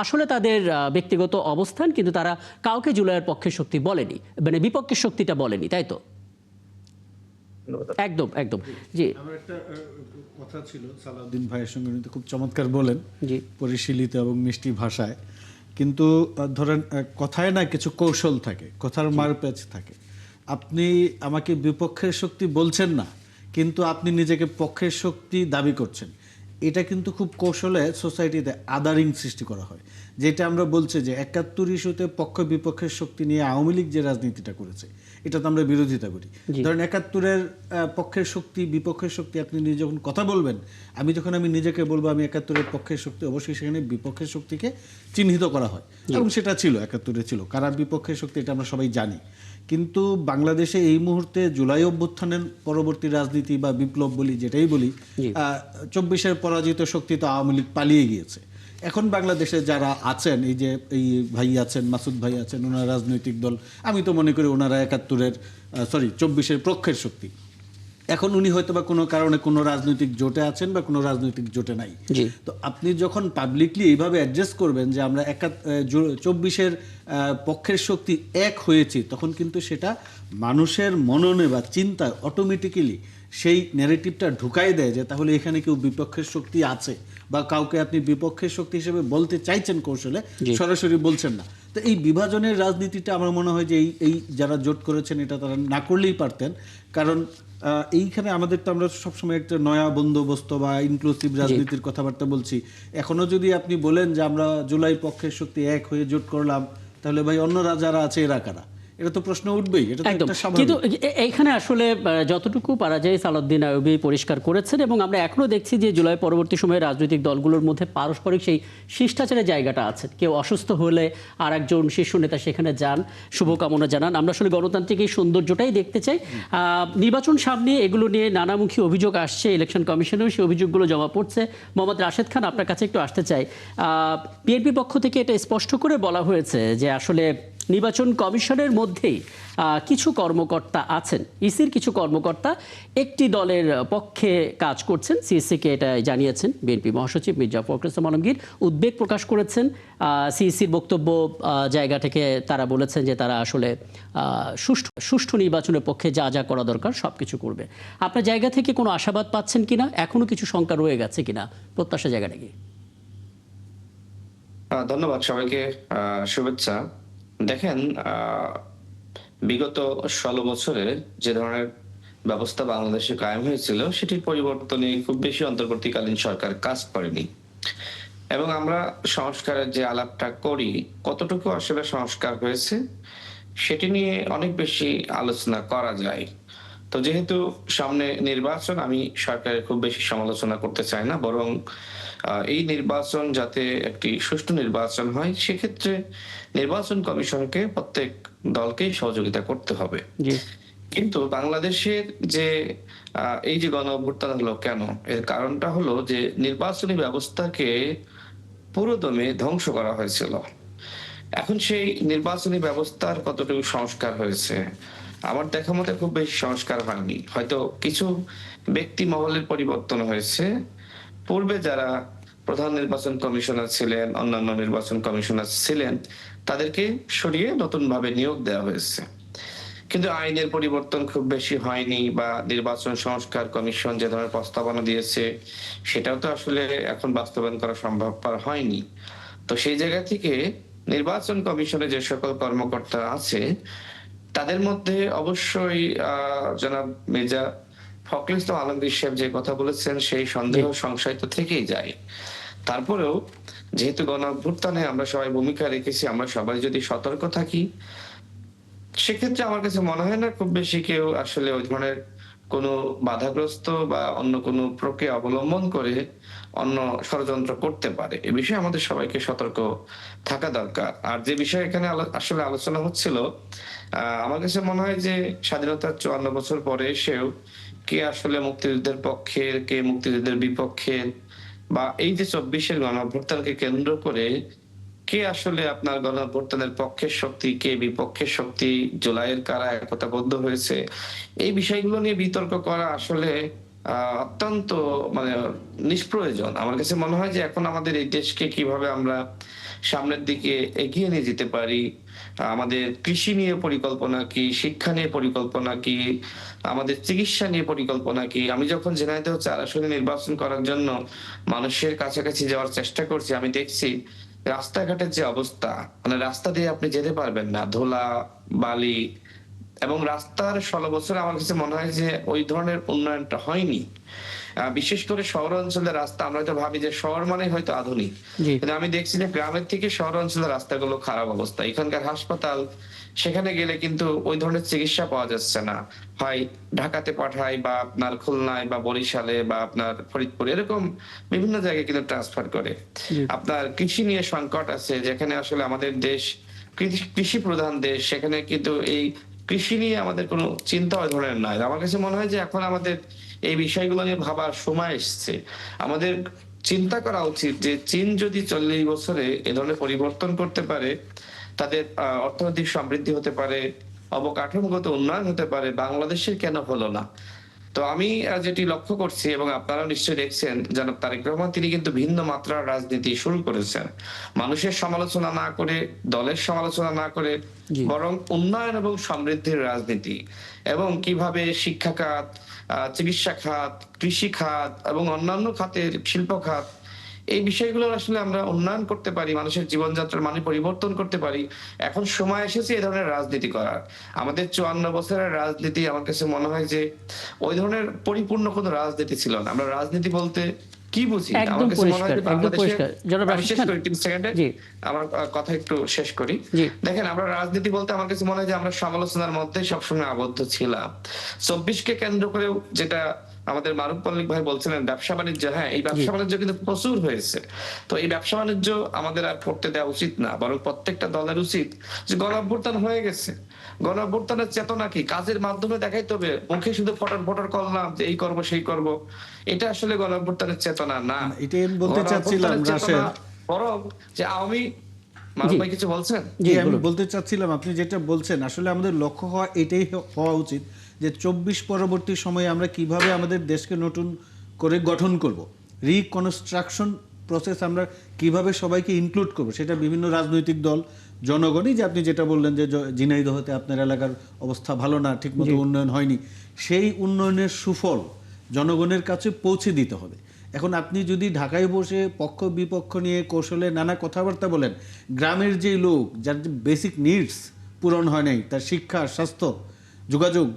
আসলে তাদের ব্যক্তিগত অবস্থান, কিন্তু তারা কাউকে জুলাইয়ের পক্ষের শক্তি বলেনি, মানে বিপক্ষের শক্তিটা বলেনি, তাই তো? একদম একদম। জি, আমার একটা কথা ছিল সালাউদ্দিন ভাইয়ের সঙ্গে, উনি তো খুব চমৎকার বলেন, জি, পরিশীলিত এবং মিষ্টি ভাষায়, কিন্তু ধরেন কথায় না কিছু কৌশল থাকে, কথার মারপ্যাচ থাকে। আপনি আমাকে বিপক্ষের শক্তি বলছেন না, কিন্তু আপনি নিজেকে পক্ষের শক্তি দাবি করছেন। এটা কিন্তু খুব কৌশলে সোসাইটিতে আদারিং সৃষ্টি করা হয়, যেটা আমরা বলছি যে 71 ইস্যুতে পক্ষ বিপক্ষের শক্তি নিয়ে আওয়ামী লীগ যে রাজনীতিটা করেছে, এটা তো আমরা বিরোধিতা করি। ধরেন 71-এর পক্ষের শক্তি বিপক্ষের শক্তি, আপনি নিজে যখন কথা বলবেন, আমি নিজেকে বলবো আমি 71-এর পক্ষের শক্তি, অবশ্যই সেখানে বিপক্ষের শক্তিকে চিহ্নিত করা হয়, এবং সেটা ছিল 71-এ ছিল কারা বিপক্ষের শক্তি, এটা আমরা সবাই জানি। কিন্তু বাংলাদেশে এই মুহূর্তে জুলাই অভ্যুত্থানের পরবর্তী রাজনীতি বা বিপ্লব বলি, যেটাই বলি, 24-এর পরাজিত শক্তি তো আওয়ামী লীগ পালিয়ে গিয়েছে। এখন বাংলাদেশে যারা আছেন, এই যে এই ভাই আছেন, মাসুদ ভাই আছেন, ওনারা রাজনৈতিক দল, আমি তো মনে করি ওনারা 24-এর পক্ষের শক্তি। এখন উনি হয়তো বা কোনো কারণে কোনো রাজনৈতিক জোটে আছেন বা কোনো রাজনৈতিক জোটে নাই। তো আপনি যখন পাবলিকলি এইভাবে অ্যাড্রেস করবেন যে আমরা 24-এর পক্ষের শক্তি এক হয়েছি, তখন কিন্তু সেটা মানুষের মননে বা চিন্তায় অটোমেটিক্যালি সেই ন্যারেটিভটা ঢুকাই দেয় যে তাহলে এখানে কেউ বিপক্ষের শক্তি আছে, বা কাউকে আপনি বিপক্ষের শক্তি হিসেবে বলতে চাইছেন কৌশলে, সরাসরি বলছেন না। তো এই বিভাজনের রাজনীতিটা আমার মনে হয় যে এই যারা জোট করেছেন এটা তারা না করলেই পারতেন। কারণ এইখানে আমাদের তো আমরা সবসময় একটা নয়া বন্দোবস্ত বা ইনক্লুসিভ রাজনীতির কথাবার্তা বলছি। এখনো যদি আপনি বলেন যে আমরা জুলাই পক্ষের শক্তি এক হয়ে জোট করলাম, তাহলে ভাই অন্যরা যারা আছে এরা কারা? এটা তো প্রশ্ন উঠবেই, এটা তো একদম। একটা স্বাভাবিক। কিন্তু এইখানে আসলে যতটুকু পারা যায় সালাউদ্দিন আইয়ুবী পরিষ্কার করেছেন, এবং আমরা এখনো দেখছি যে জুলাই পরবর্তী সময়ে রাজনৈতিক দলগুলোর মধ্যে পারস্পরিক সেই শিষ্টাচারের জায়গাটা আছে। কেউ অসুস্থ হলে আর একজন শীর্ষ নেতা সেখানে যান, শুভকামনা জানান। আমরা আসলে গণতান্ত্রিক এই সৌন্দর্যটাই দেখতে চাই। নির্বাচন সামনে, এগুলো নিয়ে নানামুখী অভিযোগ আসছে, ইলেকশন কমিশনেও সেই অভিযোগগুলো জমা পড়ছে। মোহাম্মদ রাশেদ খান, আপনার কাছে একটু আসতে চাই। বিএনপি পক্ষ থেকে এটা স্পষ্ট করে বলা হয়েছে যে আসলে নির্বাচন কমিশনের মধ্যেই কিছু কর্মকর্তা আছেন, ইসির কিছু কর্মকর্তা একটি দলের পক্ষে কাজ করছেন। সিইসিকে এটা জানিয়েছেন বিএনপি মহাসচিব মির্জা ফখরুল ইসলাম আলমগীর, উদ্বেগ প্রকাশ করেছেন। সিইসির বক্তব্য জায়গা থেকে তারা বলেছেন যে তারা আসলে সুষ্ঠু নির্বাচনের পক্ষে যা যা করা দরকার সব কিছু করবে। আপনার জায়গা থেকে কোনো আশাবাদ পাচ্ছেন কিনা, এখনো কিছু শঙ্কা রয়ে গেছে কিনা, প্রত্যাশা জায়গাটা কি? ধন্যবাদ সবাইকে, শুভেচ্ছা। দেখেন, বিগত 16 বছরে যে ধরনের ব্যবস্থা বাংলাদেশে কায়েম হয়েছিল সেটির পরিবর্তনে খুব বেশি অন্তর্বর্তীকালীন সরকার কাজ করেনি। এবং আমরা সংস্কারের যে আলাপটা করি, কতটুকু আসলে সংস্কার হয়েছে সেটি নিয়ে অনেক বেশি আলোচনা করা যায়। তো যেহেতু সামনে নির্বাচন, আমি সরকারের খুব বেশি সমালোচনা করতে চাই না, বরং এই নির্বাচন যাতে একটি সুষ্ঠু নির্বাচন হয় সেক্ষেত্রে নির্বাচন কমিশনকে প্রত্যেক দলকেই সহযোগিতা করতে হবে। জি। কিন্তু বাংলাদেশের যে এই যে গণ অভ্যুত্থান হলো কেন, এর কারণটা হলো যে নির্বাচনী ব্যবস্থাকে পুরোদমে ধ্বংস করা হয়েছিল। এখন সেই নির্বাচনী ব্যবস্থার কতটুকু সংস্কার হয়েছে? আমার দেখা মতে খুব বেশি সংস্কার হয়নি। হয়তো কিছু ব্যক্তি মহলের পরিবর্তন হয়েছে। পূর্বে যারা প্রধান নির্বাচন কমিশনার ছিলেন, অন্যান্য নির্বাচন কমিশনার ছিলেন, তাদেরকে সরিয়ে নতুনভাবে নিয়োগ দেওয়া হয়েছে। কিন্তু আইনের পরিবর্তন খুব বেশি হয়নি, বা নির্বাচন সংস্কার কমিশন যে ধরনের প্রস্তাবনা দিয়েছে সেটাও তো আসলে এখন বাস্তবায়ন করা সম্ভবপর হয়নি। তো সেই জায়গা থেকে নির্বাচন কমিশনে যে সকল কর্মকর্তা আছে তাদের মধ্যে অবশ্যই জনাব মির্জা ফখরুল ইসলাম আলমগীর সাহেব যে কথা বলেছেন সেই সন্দেহ সংশয় তো থেকেই যায়। তারপরেও যেহেতু গণ অভ্যুত্থানে আমরা সবাই ভূমিকা রেখেছি, আমরা সবাই যদি সতর্ক থাকি সেক্ষেত্রে আমার কাছে মনে হয় না খুব বেশি কেউ আসলে ওই ধরনের কোনো বাধাগ্রস্ত বা অন্য কোনো প্রক্রিয়া অবলম্বন করে অন্য ষড়যন্ত্র করতে পারে। এ বিষয়ে আমাদের সবাইকে সতর্ক থাকা দরকার। আর যে বিষয়ে এখানে আসলে আলোচনা হচ্ছিল, আমার কাছে মনে হয় যে স্বাধীনতার 54 বছর পরে এসেও কে আসলে মুক্তিযুদ্ধের পক্ষের, কে মুক্তিযুদ্ধের বিপক্ষের, বা এই যে 24-এর গণঅভ্যুত্থানকে কেন্দ্র করে কে আসলে আপনার গণঅভ্যুত্থানের পক্ষের শক্তি, কে বিপক্ষের শক্তি, জুলাইয়ের কারা একতাবদ্ধ হয়েছে, এই বিষয়গুলো নিয়ে বিতর্ক করা আসলে অত্যন্ত মানে নিষ্প্রয়োজন। আমার কাছে মনে হয় যে এখন আমাদের এই দেশকে কিভাবে আমরা সামনের দিকে এগিয়ে নিয়ে যেতে পারি, আমাদের কৃষি নিয়ে পরিকল্পনা কি, শিক্ষা নিয়ে পরিকল্পনা কি, আমাদের চিকিৎসা নিয়ে পরিকল্পনা কি। আমি যখন ঝিনাইদহ 4 আসনে নির্বাচন করার জন্য মানুষের কাছাকাছি যাওয়ার চেষ্টা করছি, আমি দেখছি রাস্তাঘাটের যে অবস্থা, মানে রাস্তা দিয়ে আপনি যেতে পারবেন না, ধুলা, বালি, এবং রাস্তার 16 বছর আমার কাছে মনে হয় যে ওই ধরনের উন্নয়নটা হয়নি। বিশেষ করে শহর অঞ্চলের রাস্তা, আমরা হয়তো ভাবি যে শহর মানে হয়তো আধুনিক, জি। কিন্তু আমি দেখছি যে গ্রামের থেকে শহর অঞ্চলের রাস্তাগুলো খারাপ অবস্থা। এখানকার হাসপাতাল, সেখানে গেলে কিন্তু ওই ধরনের চিকিৎসা পাওয়া যাচ্ছে না। হয় ঢাকাতে পাঠায়, বা আপনার খুলনায় বা বরিশালে বা আপনার ফরিদপুর, এরকম বিভিন্ন জায়গায় কিন্তু ট্রান্সফার করে। জি। আপনার কৃষি নিয়ে সংকট আছে, যেখানে আসলে আমাদের দেশ কৃষি প্রধান দেশ, সেখানে কিন্তু এই কৃষি নিয়ে আমাদের কোনো চিন্তা ওই ধরনের নাই। আমার কাছে মনে হয় যে এখন আমাদের এই বিষয়গুলো নিয়ে ভাবার সময় এসছে। আমাদের চিন্তা করা উচিত যে চীন যদি 40 বছরে এ ধরনের পরিবর্তন করতে পারে, তাদের অর্থনৈতিক সমৃদ্ধি হতে পারে, অবকাঠামোগত উন্নয়ন হতে পারে, বাংলাদেশের কেন হলো না? তো আমি যেটি লক্ষ্য করছি, এবং আপনারা নিশ্চয়ই দেখছেন, জনাব তারেক রহমান তিনি কিন্তু ভিন্ন মাত্রার রাজনীতি শুরু করেছেন। মানুষের সমালোচনা না করে, দলের সমালোচনা না করে, জি। বরং উন্নয়ন এবং সমৃদ্ধির রাজনীতি, এবং কিভাবে শিক্ষা খাত, চিকিৎসা খাত, কৃষি খাত এবং অন্যান্য খাতের শিল্প খাত, এই বিষয়গুলো আসলে আমরা উন্নয়ন করতে পারি, মানুষের জীবনযাত্রার মানে পরিবর্তন করতে পারি। এখন সময় এসেছে এই ধরনের রাজনীতি করার। আমাদের 54 বছরের রাজনীতি আমার কাছে মনে হয় যে ওই ধরনের পরিপূর্ণ কোনো রাজনীতি ছিল না। আমরা রাজনীতি বলতে কি বুঝি? একদম আমার কাছে মনে হয় পরিষ্কার, যে একদম বাংলাদেশে, পরিষ্কার। জনাব আমি রাশিদ শেষ খান। করি ৩ সেকেন্ডে। জি, আমার কথা একটু শেষ করি। জি। দেখেন, আমরা রাজনীতি বলতে আমার কাছে মনে হয় যে আমরা সমালোচনার মধ্যেই সবসময় আবদ্ধ ছিলাম। ২৪ কে কেন্দ্র করেও যেটা আমাদের মারুফ মল্লিক ভাই বলছিলেন ব্যবসা-বাণিজ্য, হ্যাঁ, এই জি। ব্যবসা-বাণিজ্য কিন্তু প্রচুর হয়েছে। তো এই ব্যবসা-বাণিজ্য আমাদের আর করতে দেওয়া উচিত না। বরং প্রত্যেকটা দলের উচিত যে গণ-অভ্যুত্থান হয়ে গেছে। গণ-অভ্যুত্থানের চেতনা কি? কাজের মাধ্যমে দেখাইতে হবে। মুখে শুধু ফটর করলাম যে এই করব সেই করব। এটা আসলে গণ-অভ্যুত্থানের চেতনা না। এটাই আমি বলতে চাচ্ছিলাম গণ-অভ্যুত্থানের চেতনা রাশেদ। বরং যে মারুফ জি, ভাই কিছু বলছেন? জি, আমি বলুন। বলতে চাচ্ছিলাম, আপনি যেটা বলছেন আসলে আমাদের লক্ষ্য হওয়া এটাই হওয়া উচিত যে ২৪ পরবর্তী সময়ে আমরা কিভাবে আমাদের দেশকে নতুন করে গঠন করব, রিকনস্ট্রাকশন প্রসেস আমরা কিভাবে সবাইকে ইনক্লুড করব, সেটা বিভিন্ন রাজনৈতিক দল, জনগণই, যে আপনি যেটা বললেন যে ঝিনাইদহতে আপনার এলাকার অবস্থা ভালো না, ঠিকমতো উন্নয়ন হয়নি, সেই উন্নয়নের সুফল জনগণের কাছে পৌঁছে দিতে হবে। এখন আপনি যদি ঢাকায় বসে পক্ষ বিপক্ষ নিয়ে কৌশলে নানা কথাবার্তা বলেন, গ্রামের যে লোক যার যে বেসিক নিডস পূরণ হয় নাই, তার শিক্ষা, স্বাস্থ্য, যোগাযোগ,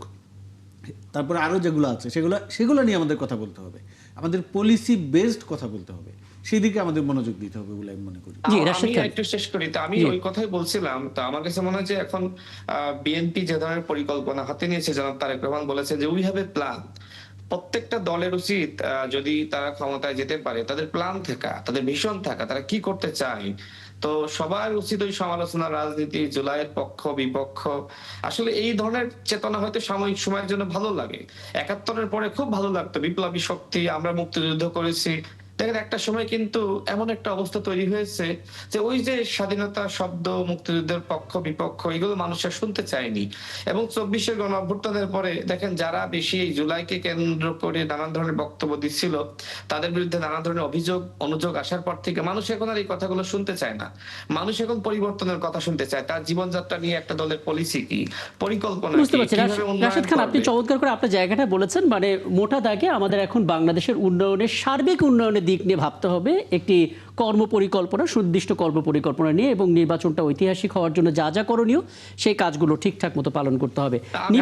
তারপরে আরও যেগুলো আছে সেগুলো নিয়ে আমাদের কথা বলতে হবে, আমাদের পলিসি বেসড কথা বলতে হবে, সেই দিকে আমাদের মনোযোগ দিতে হবে বলে আমি মনে করি। জি, আমি রাশেদ খান। একটু শেষ করি। তো আমি জি। ওই কথাই বলছিলাম। তো আমার কাছে মনে হয় যে এখন বিএনপি যে ধরনের পরিকল্পনা হাতে নিয়েছে, জনাব তারেক রহমান বলেছে যে উই হ্যাভ এ প্ল্যান। প্রত্যেকটা দলের উচিত যদি তারা ক্ষমতায় যেতে পারে তাদের প্ল্যান থাকা, তাদের ভিশন থাকা, তারা কি করতে চায়। তো সবার উচিত ওই সমালোচনা, রাজনীতি, জুলাইয়ের পক্ষ বিপক্ষ, আসলে এই ধরনের চেতনা হয়তো সাময়িক সময়ের জন্য ভালো লাগে। ৭১-এর পরে খুব ভালো লাগতো, বিপ্লবী শক্তি, আমরা মুক্তিযুদ্ধ করেছি। দেখেন, একটা সময় কিন্তু এমন একটা অবস্থা তৈরি হয়েছে যে ওই যে স্বাধীনতা শব্দ, মুক্তিযুদ্ধের পক্ষ বিপক্ষ, এগুলো মানুষের শুনতে চায়নি। এবং ২৪-এর গণ-অভ্যুত্থানের পরে দেখেন, যারা বেশি এই জুলাইকে কেন্দ্র করে নানান ধরনের বক্তব্য দিচ্ছিল, তাদের বিরুদ্ধে নানান ধরনের অভিযোগ অনুযোগ আসার পর থেকে মানুষ এখন আর এই কথাগুলো শুনতে চায় না। মানুষ এখন পরিবর্তনের কথা শুনতে চায়। তার জীবনযাত্রা নিয়ে একটা দলের পলিসি কি, পরিকল্পনা বুঝতে কি, পারছি। কিভাবে রাশেদ উন্নয়ন খান, আপনি করবে। চমৎকার করে আপনার জায়গাটা বলেছেন। মানে মোটা দাগে আমাদের এখন বাংলাদেশের উন্নয়নের, সার্বিক উন্নয়নের দিক নিয়ে ভাবতে হবে, একটি কর্মপরিকল্পনা, সুনির্দিষ্ট কর্মপরিকল্পনা নিয়ে, এবং নির্বাচনটা ঐতিহাসিক হওয়ার জন্য যা যা করণীয় সেই কাজগুলো ঠিকঠাক মতো পালন করতে হবে। আমি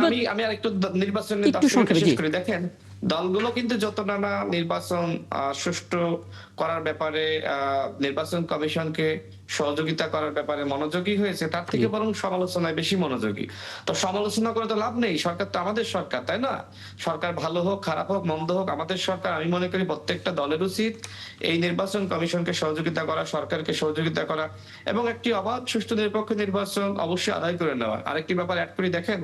আর একটু নির্বাচনের একটু সংক্ষেপে, শেষ জি। করি। দেখেন, দলগুলো কিন্তু যত নানা নির্বাচন সুষ্ঠু করার ব্যাপারে, নির্বাচন কমিশনকে সহযোগিতা করার ব্যাপারে মনোযোগী হয়েছে, তার থেকে বরং সমালোচনায় বেশি মনোযোগী। তো সমালোচনা করে তো লাভ নেই, সরকার তো আমাদের সরকার, তাই না? সরকার ভালো হোক খারাপ হোক মন্দ হোক, আমাদের সরকার। আমি মনে করি প্রত্যেকটা দলের উচিত এই নির্বাচন কমিশনকে সহযোগিতা করা, সরকারকে সহযোগিতা করা, এবং একটি অবাধ সুষ্ঠু নিরপেক্ষ নির্বাচন অবশ্যই আদায় করে নেওয়া। আরেকটি ব্যাপার অ্যাড করি, দেখেন,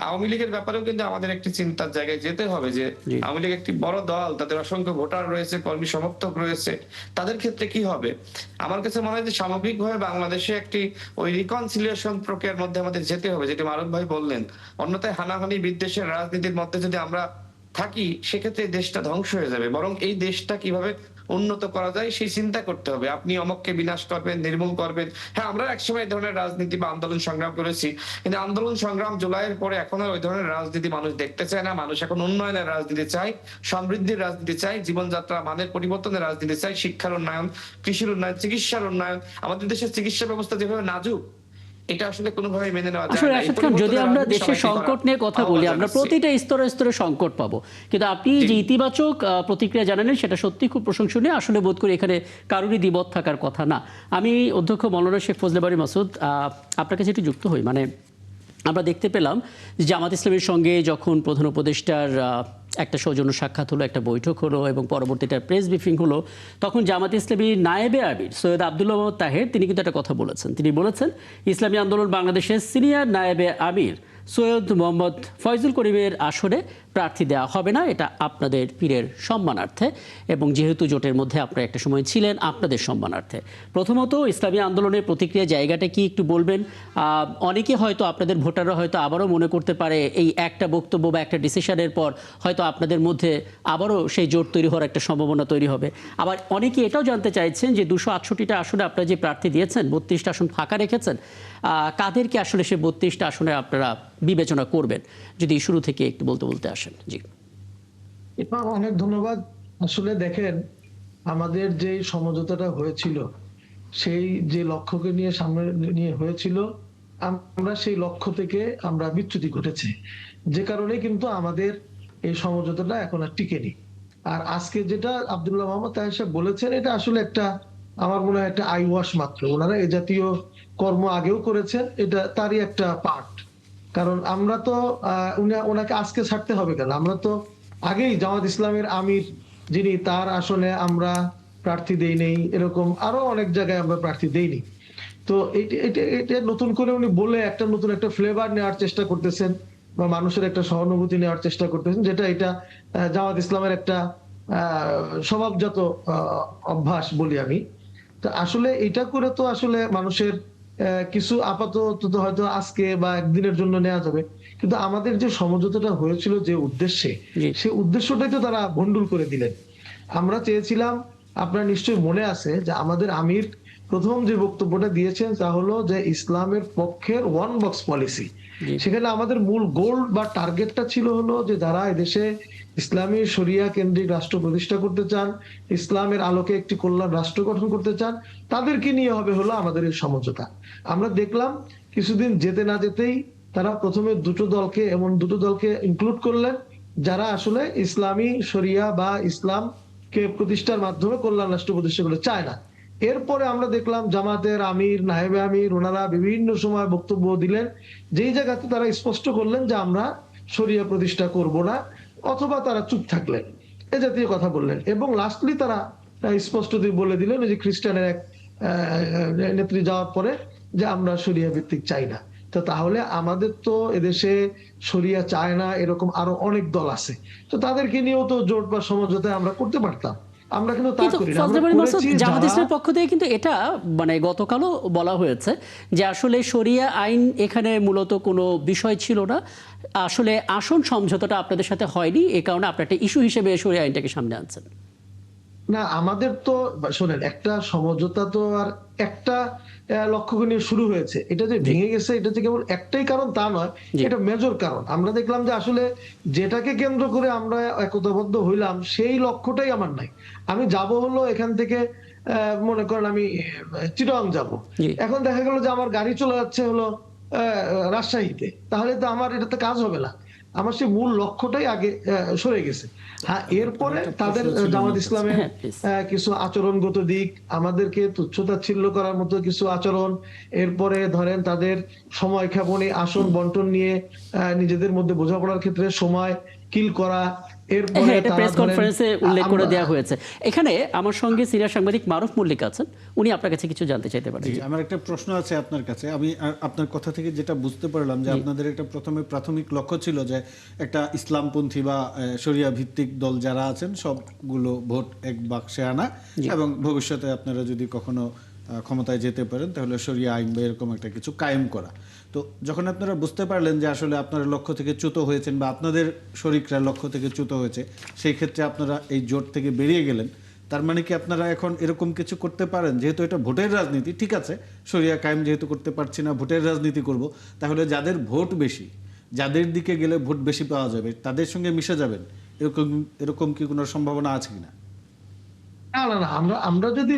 আওয়ামী লীগের ব্যাপারেও কিন্তু আমাদের একটি চিন্তার জায়গায় যেতে হবে যে জি। আওয়ামী লীগ একটি বড় দল, তাদের অসংখ্য ভোটার রয়েছে, কর্মী সমর্থক রয়েছে, তাদের ক্ষেত্রে কি হবে? আমার কাছে মনে হয় যে সামগ্রিকভাবে বাংলাদেশে একটি ওই রিকনসিলিয়েশন প্রক্রিয়ার মধ্যে আমাদের যেতে হবে, যেটি মারুফ ভাই বললেন। অন্যথায় হানাহানি বিদ্বেষের রাজনীতির মধ্যে যদি আমরা থাকি, সেক্ষেত্রে এই দেশটা ধ্বংস হয়ে যাবে। বরং এই দেশটা কিভাবে উন্নত করা যায় সেই চিন্তা করতে হবে। আপনি অমককে বিনাশ করবেন, নির্মূল করবেন। হ্যাঁ, আমরা একসময় এই ধরনের রাজনীতি বা আন্দোলন সংগ্রাম করেছি, কিন্তু আন্দোলন সংগ্রাম জুলাইয়ের পরে এখন আর ওই ধরনের রাজনীতি মানুষ দেখতে চায় না। মানুষ এখন উন্নয়নের রাজনীতি চায়, সমৃদ্ধির রাজনীতি চায়, জীবনযাত্রা মানের পরিবর্তনের রাজনীতি চায়, শিক্ষার উন্নয়ন, কৃষির উন্নয়ন, চিকিৎসার উন্নয়ন। আমাদের দেশের চিকিৎসা ব্যবস্থা যেভাবে নাজুক, এটা আসলে কোনোভাবেই মেনে নেওয়া যায় আসলে না। এই রাশেদ খান, যদি পরিবর্তনের আমরা রাজনীতি দেশের সবাইকে করা সংকট নিয়ে কথা আহ্বান বলি, আমরা জানাচ্ছি। প্রতিটা স্তরে স্তরে সংকট পাবো, কিন্তু আপনি যে ইতিবাচক প্রতিক্রিয়া জানালেন সেটা সত্যি খুব প্রশংসনীয়। আসলে বোধ করি এখানে কারোরই দ্বিমত থাকার কথা না। আমি অধ্যক্ষ মৌলানা শেখ ফজলে বারী মাসুদ, আপনার কাছে একটু যুক্ত হই। মানে আমরা দেখতে পেলাম যে জামাত ইসলামের সঙ্গে যখন প্রধান উপদেষ্টার একটা সৌজন্য সাক্ষাৎ হলো, একটা বৈঠক হলো, এবং পরবর্তীটা প্রেস ব্রিফিং হলো, তখন জামাত ইসলামী নায়েবে আমির সৈয়দ আব্দুল্লাহ মোহাম্মদ তাহের তিনি কিন্তু একটা কথা বলেছেন। তিনি বলেছেন, ইসলামী আন্দোলন বাংলাদেশের সিনিয়র নায়েবে আমির সৈয়দ মোহাম্মদ ফয়জুল করিমের আসরে প্রার্থী দেওয়া হবে না, এটা আপনাদের পীরের সম্মানার্থে, এবং যেহেতু জোটের মধ্যে আপনারা একটা সময় ছিলেন, আপনাদের সম্মানার্থে। প্রথমত ইসলামী আন্দোলনের প্রতিক্রিয়া জায়গাটা কি একটু বলবেন? অনেকে হয়তো, আপনাদের ভোটাররা হয়তো আবারও মনে করতে পারে এই একটা বক্তব্য বা একটা ডিসিশনের পর হয়তো আপনাদের মধ্যে আবারও সেই জোট তৈরি হওয়ার একটা সম্ভাবনা তৈরি হবে। আবার অনেকে এটাও জানতে চাইছেন যে ২৬৮টা আসনে আপনারা যে প্রার্থী দিয়েছেন, ৩২টা আসন ফাঁকা রেখেছেন, কাদেরকে আসলে সে ৩২টা আসনে আপনারা বিবেচনা করবেন? যদি শুরু থেকে একটু বলতে আসেন। জি। অনেক ধন্যবাদ। আসলে দেখেন, আমাদের যে সমঝোতাটা হয়েছিল, সেই যে লক্ষ্যকে নিয়ে সামনে নিয়ে হয়েছিল, আমরা সেই লক্ষ্য থেকে আমরা বিচ্যুতি ঘটেছে, যে কারণে কিন্তু আমাদের এই সমঝোতাটা এখন আর টিকেনি। আর আজকে যেটা আব্দুল্লাহ মোহাম্মদ তাহের সাহেব বলেছেন, এটা আসলে একটা আমার মনে হয় একটা আই ওয়াশ মাত্র। ওনারা এ জাতীয় কর্ম আগেও করেছেন, এটা তারই একটা পার্ট। কারণ আমরা তো ওনাকে আজকে ছাড়তে হবে কেন? আমরা তো আগেই জামাত ইসলামের আমির যিনি, তার আসনে আমরা প্রার্থী দেই নেই, এরকম আরো অনেক জায়গায় আমরা প্রার্থী দেইনি। তো এটা নতুন করে উনি বলে একটা নতুন একটা ফ্লেভার নেওয়ার চেষ্টা করতেছেন, বা মানুষের একটা সহানুভূতি নেওয়ার চেষ্টা করতেছেন, যেটা এটা জামাত ইসলামের একটা স্বভাবজাত অভ্যাস বলি আমি। তো আসলে এটা করে তো আসলে মানুষের কিছু আপাতত তো হয়তো আজকে বা একদিনের জন্য নেওয়া যাবে, কিন্তু আমাদের যে সমঝোতাটা হয়েছিল যে উদ্দেশ্যে, জি। সেই উদ্দেশ্যটাই তো তারা ভন্ডুল করে দিলেন। আমরা চেয়েছিলাম, আপনার নিশ্চয়ই মনে আছে যে আমাদের আমির প্রথম যে বক্তব্যটা দিয়েছেন তা হলো যে ইসলামের পক্ষের ওয়ান বক্স পলিসি। জি। সেখানে আমাদের মূল গোল বা টার্গেটটা ছিল হলো যে যারা এদেশে ইসলামী শরিয়া কেন্দ্রিক রাষ্ট্র প্রতিষ্ঠা করতে চান, ইসলামের আলোকে একটি কল্যাণ রাষ্ট্র গঠন করতে চান, তাদেরকে নিয়ে হবে হলো আমাদের এই সমঝোতা। আমরা দেখলাম কিছুদিন যেতে না যেতেই তারা প্রথমে দুটো দলকে ইনক্লুড করলেন যারা আসলে ইসলামী শরিয়া বা ইসলামকে প্রতিষ্ঠার মাধ্যমে কল্যাণ রাষ্ট্র প্রতিষ্ঠা করতে চায় না। এরপরে আমরা দেখলাম জামাতের আমির, নায়েবে আমির, ওনারা বিভিন্ন সময় বক্তব্য দিলেন, যেই জায়গাতে তারা স্পষ্ট করলেন যে আমরা শরিয়া প্রতিষ্ঠা করব না, অথবা তারা চুপ থাকলেন, এ জাতীয় কথা বললেন। এবং লাস্টলি তারা স্পষ্ট বলে দিলেন যে খ্রিস্টানের এক নেত্রী যাওয়ার পরে যে আমরা শরিয়া ভিত্তিক চাই না। তো তাহলে আমাদের তো এদেশে শরিয়া চায় না এরকম আরো অনেক দল আছে, তো তাদেরকে নিয়েও তো জোট বা সমঝোতায় আমরা করতে পারতাম। আমরা কিন্তু তা কিন্তু করি না, ফজলে আমরা করিম মাসুদ, করেছি জামাত যারা ইসলামের পক্ষ থেকে কিন্তু এটা মানে গতকালও বলা হয়েছে যে আসলে শরিয়া আইন এখানে মূলত কোনো বিষয় ছিল না, আসলে আসন সমঝোতাটা আপনাদের সাথে হয়নি, এ কারণে আপনারা একটা ইস্যু হিসেবে শরিয়া আইনটাকে সামনে আনছেন। না, আমাদের তো শোনেন, একটা সমঝোতা তো আর একটা লক্ষ্যকে নিয়ে শুরু হয়েছে, এটা যে ভেঙে গেছে এটা যে কেবল একটাই কারণ তা নয়, জি। এটা মেজর কারণ। আমরা দেখলাম যে আসলে যেটাকে কেন্দ্র করে আমরা একতাবদ্ধ হইলাম সেই লক্ষ্যটাই আমার নাই। আমি যাব হলো এখান থেকে মনে করেন আমি চিটাগাং যাব, জি। এখন দেখা গেল যে আমার গাড়ি চলে যাচ্ছে হলো রাজশাহীতে, তাহলে তো আমার এটাতে কাজ হবে না। আমার সেই মূল লক্ষ্যটাই আগে সরে গেছে। হ্যাঁ, এরপরে একটা তাদের প্রশ্ন ছিল জামাত আমার কাছে। ইসলামের হ্যাঁ, প্লিজ। কিছু আচরণগত দিক, আমাদেরকে তুচ্ছতাচ্ছিল্য করার মতো কিছু আচরণ, এরপরে ধরেন তাদের সময় ক্ষেপণী, আসন বন্টন নিয়ে নিজেদের মধ্যে বোঝাপড়ার ক্ষেত্রে সময় কিল করা, এরপরে হ্যাঁ, এটা তারা প্রেস ধরেন কনফারেন্সে উল্লেখ করে আমরা দেওয়া হয়েছে। এখানে আমার সঙ্গে সিনিয়র সাংবাদিক মারুফ মল্লিক আছেন, উনি আপনার কাছে কিছু জানতে চাইতে পারেন। জি, আমার একটা প্রশ্ন আছে আপনার কাছে। আমি আপনার কথা থেকে যেটা বুঝতে পারলাম যে আপনাদের একটা প্রথমে প্রাথমিক লক্ষ্য ছিল যে একটা ইসলামপন্থী বা শরিয়া ভিত্তিক দল যারা আছেন সবগুলো ভোট এক বাক্সে আনা, এবং ভবিষ্যতে আপনারা যদি কখনো ক্ষমতায় যেতে পারেন তাহলে শরিয়া আইন বা এরকম একটা কিছু কায়েম করা। তো যখন আপনারা বুঝতে পারলেন যে আসলে আপনারা লক্ষ্য থেকে চ্যুত হয়েছেন বা আপনাদের শরিকরা লক্ষ্য থেকে চ্যুত হয়েছে, সেই ক্ষেত্রে আপনারা এই জোট থেকে বেরিয়ে গেলেন। তার মানে কি আপনারা এখন এরকম কিছু করতে পারেন, যেহেতু এটা ভোটের রাজনীতি, ঠিক আছে শরিয়া কায়েম যেহেতু করতে পারছি না, ভোটের রাজনীতি করব, তাহলে যাদের ভোট বেশি, যাদের দিকে গেলে ভোট বেশি পাওয়া যাবে তাদের সঙ্গে মিশে যাবেন, এরকম কি কোনো সম্ভাবনা আছে কিনা? না না না, আমরা যদি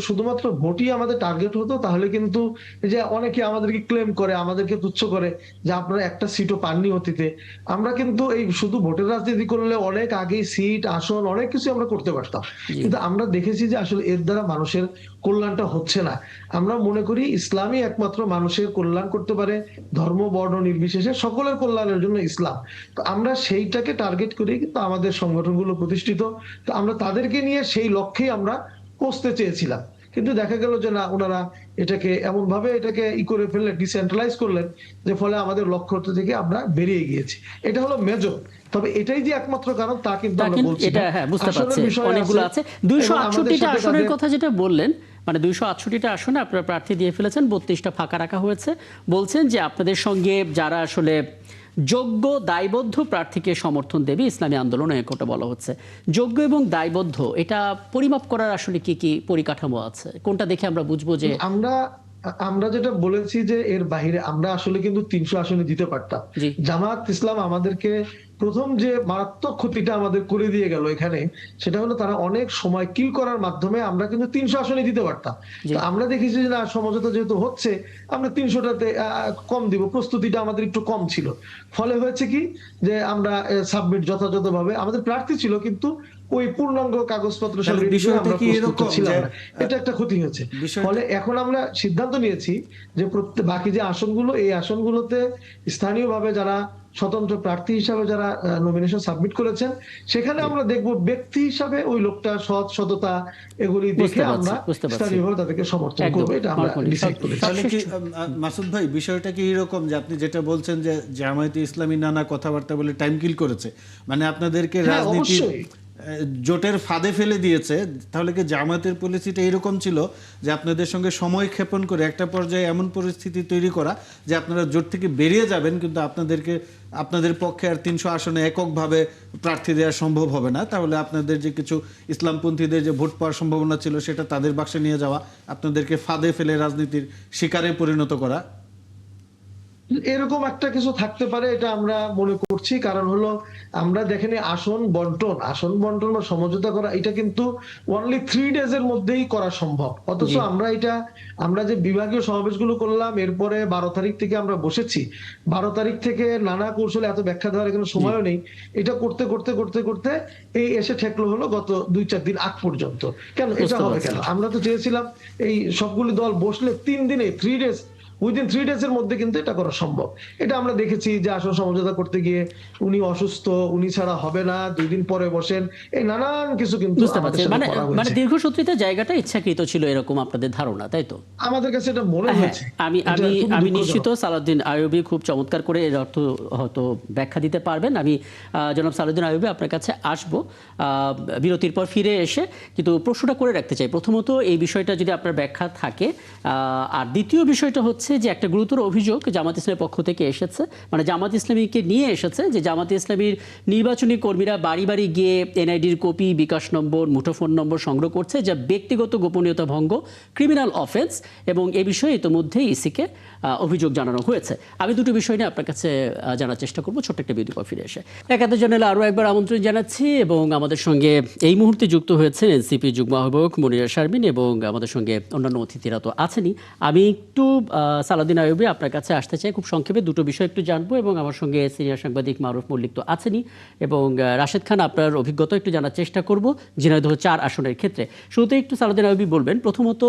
শুধুমাত্র ভোটই আমাদের টার্গেট হতো, তাহলে কিন্তু এই যে অনেকে আমাদেরকে ক্লেম করে, আমাদেরকে তুচ্ছ করে যে আপনারা একটা সিটও পাননি অতীতে, আমরা কিন্তু এই শুধু ভোটের রাজনীতি করলে অনেক আগেই সিট, আসন, অনেক কিছু আমরা করতে পারতাম। কিন্তু আমরা দেখেছি যে আসলে এর দ্বারা মানুষের কল্যাণটা হচ্ছে না। আমরা মনে করি ইসলামই একমাত্র মানুষের কল্যাণ করতে পারে, ধর্ম বর্ণ নির্বিশেষে সকলের কল্যাণের জন্য ইসলাম। তো আমরা সেইটাকে টার্গেট করি কিন্তু আমাদের সংগঠনগুলো প্রতিষ্ঠিত। তো আমরা তাদেরকে নিয়ে সেই লক্ষ্যেই আমরা পৌঁছতে চেয়েছিলাম, কিন্তু দেখা গেল যে না, ওনারা এটাকে এমন ভাবে এটাকে করে ফেললেন, ডিসেন্ট্রালাইজ করলেন, যে ফলে আমাদের লক্ষ্য থেকে আমরা বেরিয়ে গিয়েছি। এটা হলো মেজর। তবে এটাই যে একমাত্র কারণ তা কিন্তু আমরা বলছি এটা না। হ্যাঁ বুঝতে আসলে পারছি, বিষয় অনেকগুলো আছে। আছে, এবং 268টা আমাদের সাথে আসনের তাদের কথা যেটা বললেন, মানে 268টা আসনে আপনারা প্রার্থী দিয়ে ফেলেছেন, 32টা ফাঁকা রাখা হয়েছে। বলছেন যে আপনাদের সঙ্গে যারা আসলে যোগ্য দায়বদ্ধ প্রার্থীকে সমর্থন দেবে ইসলামী আন্দোলন, একটা বলা হচ্ছে। যোগ্য এবং দায়বদ্ধ এটা পরিমাপ করার আসলে কি কি পরিকাঠামো আছে, কোনটা দেখে আমরা বুঝবো যে? আমরা যেটা বলেছি যে এর বাইরে আমরা আসলে কিন্তু 300 আসনে দিতে পারতাম। জি। জামাত ইসলাম আমাদেরকে প্রথম যে মারাত্মক ক্ষতিটা আমাদের করে দিয়ে গেল এখানে, সেটা হলো তারা অনেক সময় কিল করার মাধ্যমে আমরা কিন্তু 300 আসনে দিতে পারতাম। তো আমরা দেখেছি যে না, সমঝোতা যেহেতু হচ্ছে, আমরা 300টাতে কম দিব, প্রস্তুতিটা আমাদের একটু কম ছিল। ফলে হয়েছে কি, যে আমরা সাবমিট যথাযথভাবে, আমাদের প্রার্থী ছিল কিন্তু ওই পূর্ণাঙ্গ কাগজপত্র সব তাহলে ready করে বিষয়টা আমরা কি প্রস্তুত এরকম ছিলাম যে, না। এটা একটা ক্ষতি হয়েছে। বিষয়টা- ফলে এখন আমরা সিদ্ধান্ত নিয়েছি যে বাকি যে আসনগুলো, এই আসনগুলোতে স্থানীয়ভাবে যারা স্বতন্ত্র প্রার্থী হিসাবে যারা নমিনেশন সাবমিট করেছেন, সেখানে আমরা দেখব ব্যক্তি হিসাবে ওই লোকটা সৎ, সততা এগুলি দেখে আমরা বুঝতে পারছি। স্থানীয়ভাবে তাদেরকে সমর্থন একদম, করবো, এটা আমরা মার্কনি, ডিসাইড করেছি। তাহলে কি মাসুদ ভাই, বিষয়টা কি এরকম যে আপনি যেটা বলছেন যে জামায়াতে ইসলামী নানা কথাবার্তা বলে টাইম কিল করেছে, মানে আপনাদেরকে হ্যাঁ, রাজনীতির অবশ্যই। জোটের ফাঁদে ফেলে দিয়েছে? তাহলে কি জামায়াতের পলিসিটা এরকম ছিল যে আপনাদের সঙ্গে সময় ক্ষেপণ করে একটা পর্যায়ে এমন পরিস্থিতি তৈরি করা যে আপনারা জোট থেকে বেরিয়ে যাবেন, কিন্তু আপনাদের পক্ষে আর 300 আসনে এককভাবে প্রার্থী দেওয়া সম্ভব হবে না, তাহলে আপনাদের যে কিছু ইসলামপন্থীদের যে ভোট পাওয়ার সম্ভাবনা ছিল সেটা তাদের বাক্সে নিয়ে যাওয়া, আপনাদেরকে ফাঁদে ফেলে রাজনীতির শিকারে পরিণত করা? এরকম একটা কিছু থাকতে পারে, এটা আমরা মনে করছি। কারণ হলো আমরা দেখেন আসন বন্টন বা সমঝোতা করা, এটা কিন্তু অনলি 3 ডেজ এর মধ্যেই করা সম্ভব। অথচ আমরা যে বিভাগীয় সমাবেশগুলো করলাম, এরপরে 12 তারিখ থেকে আমরা বসেছি, 12 তারিখ থেকে নানা কৌশলে এত ব্যাখ্যা দেওয়ার এখানে সময়ও নেই। এটা করতে করতে করতে করতে এই এসে ঠেকলো হলো গত 2-4 দিন আগ পর্যন্ত। কেন এটা হবে কেন? আমরা তো চেয়েছিলাম এই সবগুলি দল বসলে 3 দিনে, 3 ডেজ, উইদিন 3 ডেজ এর মধ্যে কিন্তু এটা করা সম্ভব। এটা আমরা দেখেছি যে আসন সমঝোতা করতে গিয়ে উনি অসুস্থ, উনি ছাড়া হবে না, 2 দিন পরে বসেন, এই নানান কিছু কিন্তু বুঝতে আমাদের পারছি, সাথে মানে করা মানে হয়েছে। দীর্ঘসূত্রিতার জায়গাটা ইচ্ছাকৃত ছিল এরকম আপনাদের ধারণা, তাই তো? আমাদের কাছে এটা মনে হ্যাঁ, হয়েছে। আমি এটা আমি খুবই আমি দুঃখজনক। নিশ্চিত সালাউদ্দিন আইয়ুবী খুব চমৎকার করে এর অর্থ হয়তো ব্যাখ্যা দিতে পারবেন। আমি জনাব সালাউদ্দিন আইয়ুবী আপনার কাছে আসবো বিরতির পর ফিরে এসে, কিন্তু প্রশ্নটা করে রাখতে চাই প্রথমত এই বিষয়টা যদি আপনার ব্যাখ্যা থাকে, আর দ্বিতীয় বিষয়টা হচ্ছে যে একটা গুরুতর অভিযোগ জামাত ইসলামের পক্ষ থেকে এসেছে, মানে জামাত ইসলামীকে নিয়ে এসেছে যে জামাত ইসলামীর নির্বাচনী কর্মীরা বাড়ি বাড়ি গিয়ে এনআইডির কপি, বিকাশ নম্বর, মুঠোফোন নম্বর সংগ্রহ করছে, যা ব্যক্তিগত গোপনীয়তা ভঙ্গ, ক্রিমিনাল অফেন্স, এবং এ বিষয়ে ইতিমধ্যেই ইসিকে অভিযোগ জানানো হয়েছে। আমি দুটো বিষয় নিয়ে আপনার কাছে জানার চেষ্টা করবো ছোট্ট একটা বিরতি পর ফিরে এসে। একাত্তর জানালে আরও একবার আমন্ত্রণ জানাচ্ছি, এবং আমাদের সঙ্গে এই মুহূর্তে যুক্ত হয়েছেন এনসিপি যুগ্ম আহ্বায়ক মনিরা শারমিন, এবং আমাদের সঙ্গে অন্যান্য অতিথিরা তো আছেনই। আমি একটু সালাউদ্দিন আইয়ুবী আপনার কাছে আসতে চাই, খুব সংক্ষেপে দুটো বিষয় একটু জানবো, এবং আমার সঙ্গে সিনিয়র সাংবাদিক মারুফ মল্লিক তো আছেনই, এবং রাশেদ খান আপনার অভিজ্ঞতা একটু জানার চেষ্টা করব ঝিনাইদহ 4 আসনের ক্ষেত্রে। শুরুতে একটু সালাউদ্দিন আইয়ুবী বলবেন প্রথমত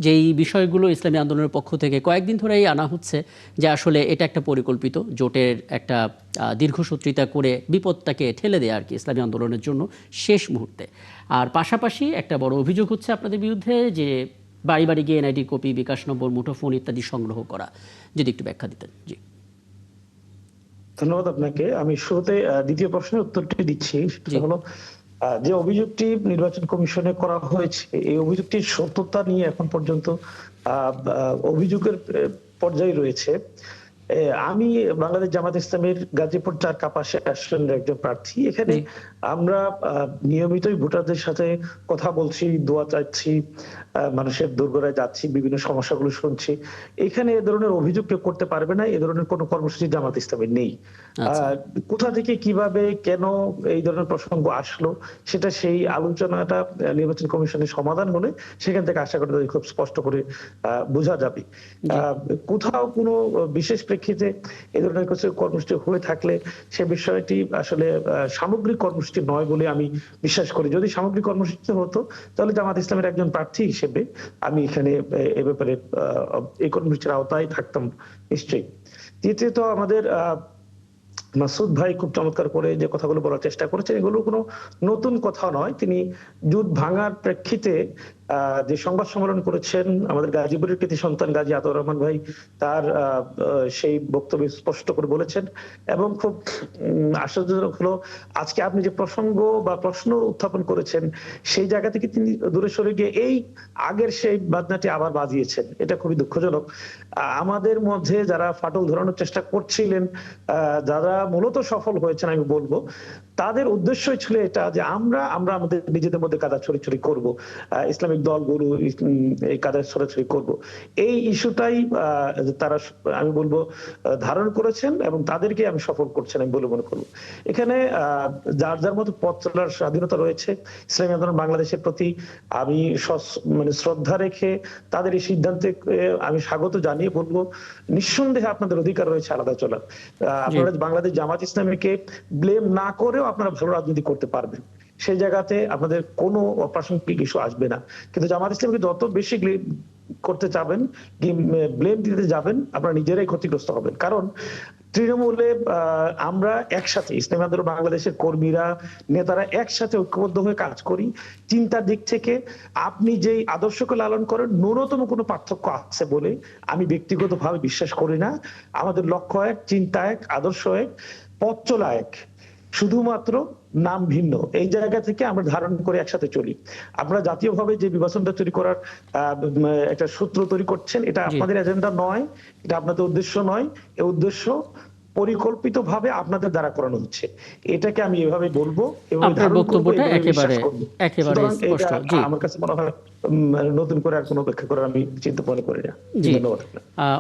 যেই বিষয়গুলো ইসলামী আন্দোলনের পক্ষ থেকে কয়েকদিন ধরেই আনা হচ্ছে যে আসলে এটা একটা পরিকল্পিত জোটের একটা দীর্ঘসূত্রিতা করে বিপদটাকে ঠেলে দেয় আর কি ইসলামী আন্দোলনের জন্য শেষ মুহূর্তে। আর পাশাপাশি একটা বড় অভিযোগ হচ্ছে আপনাদের বিরুদ্ধে যে বাড়ি বাড়ি গিয়ে এনআইডি কপি, বিকাশ নম্বর, মুঠোফোন ইত্যাদি সংগ্রহ করা, যদি একটু ব্যাখ্যা দিতেন। জি, ধন্যবাদ আপনাকে। আমি শুরুতে দ্বিতীয় প্রশ্নের উত্তরটি দিচ্ছি। সেটা হলো যে অভিযোগটি নির্বাচন কমিশনে করা হয়েছে, এই অভিযোগটির সত্যতা নিয়ে এখন পর্যন্ত অভিযোগের পর্যায়ে রয়েছে। আমি বাংলাদেশ জামাত ইসলামের গাজীপুর 4 কাপাসিয়া আসনের একজন প্রার্থী। এখানে আমরা নিয়মিতই ভোটারদের সাথে কথা বলছি, দোয়া চাচ্ছি, মানুষের দোরগোড়ায় যাচ্ছি, বিভিন্ন সমস্যাগুলো শুনছি। এখানে এ ধরনের অভিযোগ কেউ করতে পারবে না, এ ধরনের কোনো কর্মসূচি জামাত ইসলামের নেই। কোথা থেকে কিভাবে কেন এই ধরনের প্রসঙ্গ আসলো সেটা সেই আলোচনাটা নির্বাচন কমিশনের সমাধান হলে সেখান থেকে আশা করি খুব স্পষ্ট করে বোঝা যাবে। কোথাও কোনো বিশেষ প্রেক্ষিতে এই ধরনের কিছু কর্মসূচি হয়ে থাকলে সে বিষয়টি আসলে সামগ্রিক কর্মসূচি নয় বলে আমি বিশ্বাস করি। যদি সামগ্রিক কর্মসূচি হতো তাহলে জামাত ইসলামের একজন প্রার্থী হিসেবে আমি এখানে এ ব্যাপারে এই কর্মসূচির আওতায় থাকতাম নিশ্চয়ই। দ্বিতীয়ত আমাদের মাসুদ ভাই খুব চমৎকার করে যে কথাগুলো বলার চেষ্টা করেছেন, এগুলো কোনো নতুন কথা নয়। তিনি জুট ভাঙার প্রেক্ষিতে যে সংবাদ সম্মেলন করেছেন আমাদের গাজীপুরের কৃতি সন্তান গাজী আতাউর রহমান ভাই, তার সেই বক্তব্য স্পষ্ট করে বলেছেন। এবং খুব আশ্চর্যজনক হলো আজকে আপনি যে প্রসঙ্গ বা প্রশ্ন উত্থাপন করেছেন সেই জায়গা থেকে তিনি দূরে সরে গিয়ে এই আগের সেই বাজনাটি আবার বাজিয়েছেন। এটা খুবই দুঃখজনক। আমাদের মধ্যে যারা ফাটল ধরানোর চেষ্টা করছিলেন, যারা মূলত সফল হয়েছেন আমি বলবো, তাদের উদ্দেশ্যই ছিল এটা যে আমরা আমাদের নিজেদের মধ্যে কাদা ছড়াছড়ি করব, ইসলামিক দলগুলো এই কাদা ছড়াছড়ি করব, এই ইস্যুটাই তারা আমি বলবো ধারণ করেছেন, এবং তাদেরকে আমি সফল করছেন আমি বলে মনে করবো। এখানে যার যার মতো পথ চলার স্বাধীনতা রয়েছে। ইসলামী আন্দোলন বাংলাদেশের প্রতি আমি মানে শ্রদ্ধা রেখে তাদের এই সিদ্ধান্তে আমি স্বাগত জানিয়ে বলবো নিঃসন্দেহে আপনাদের অধিকার রয়েছে আলাদা চলার। আপনারা বাংলাদেশ জামাত ইসলামীকে ব্লেম না করেও আপনারা ভালো রাজনীতি করতে পারবেন। সেই জায়গাতে আপনাদের কোনো অপ্রাসঙ্গিক ইস্যু আসবে না। কিন্তু জামাত ইসলামকে যত বেশি করতে চাবেন, ব্লেম দিতে যাবেন, আপনারা নিজেরাই ক্ষতিগ্রস্ত হবেন। কারণ তৃণমূলে আমরা একসাথে, ইসলামী আন্দোলন বাংলাদেশের কর্মীরা, নেতারা একসাথে ঐক্যবদ্ধ হয়ে কাজ করি। চিন্তার দিক থেকে আপনি যেই আদর্শকে লালন করেন, ন্যূনতম কোনো পার্থক্য আছে বলে আমি ব্যক্তিগতভাবে বিশ্বাস করি না। আমাদের লক্ষ্য এক, চিন্তা এক, আদর্শ এক, পথ চলা এক, শুধুমাত্র নাম ভিন্ন। এই জায়গা থেকে আমরা ধারণ করে একসাথে চলি। আপনারা জাতীয়ভাবে যে বিভাজনটা তৈরি করার একটা সূত্র তৈরি করছেন, এটা আপনাদের এজেন্ডা নয়, এটা আপনাদের উদ্দেশ্য নয়। এই উদ্দেশ্য পরিকল্পিতভাবে আপনাদের দ্বারা করানো হচ্ছে। এটাকে আমি এভাবে বলবো এবং আপনার বক্তব্যটা একেবারে স্পষ্ট। জি, আমার কাছে মনে হয় নতুন করে আর কোনো ব্যাখ্যা করার আমি চিন্তা মনে করি না। জি, ধন্যবাদ।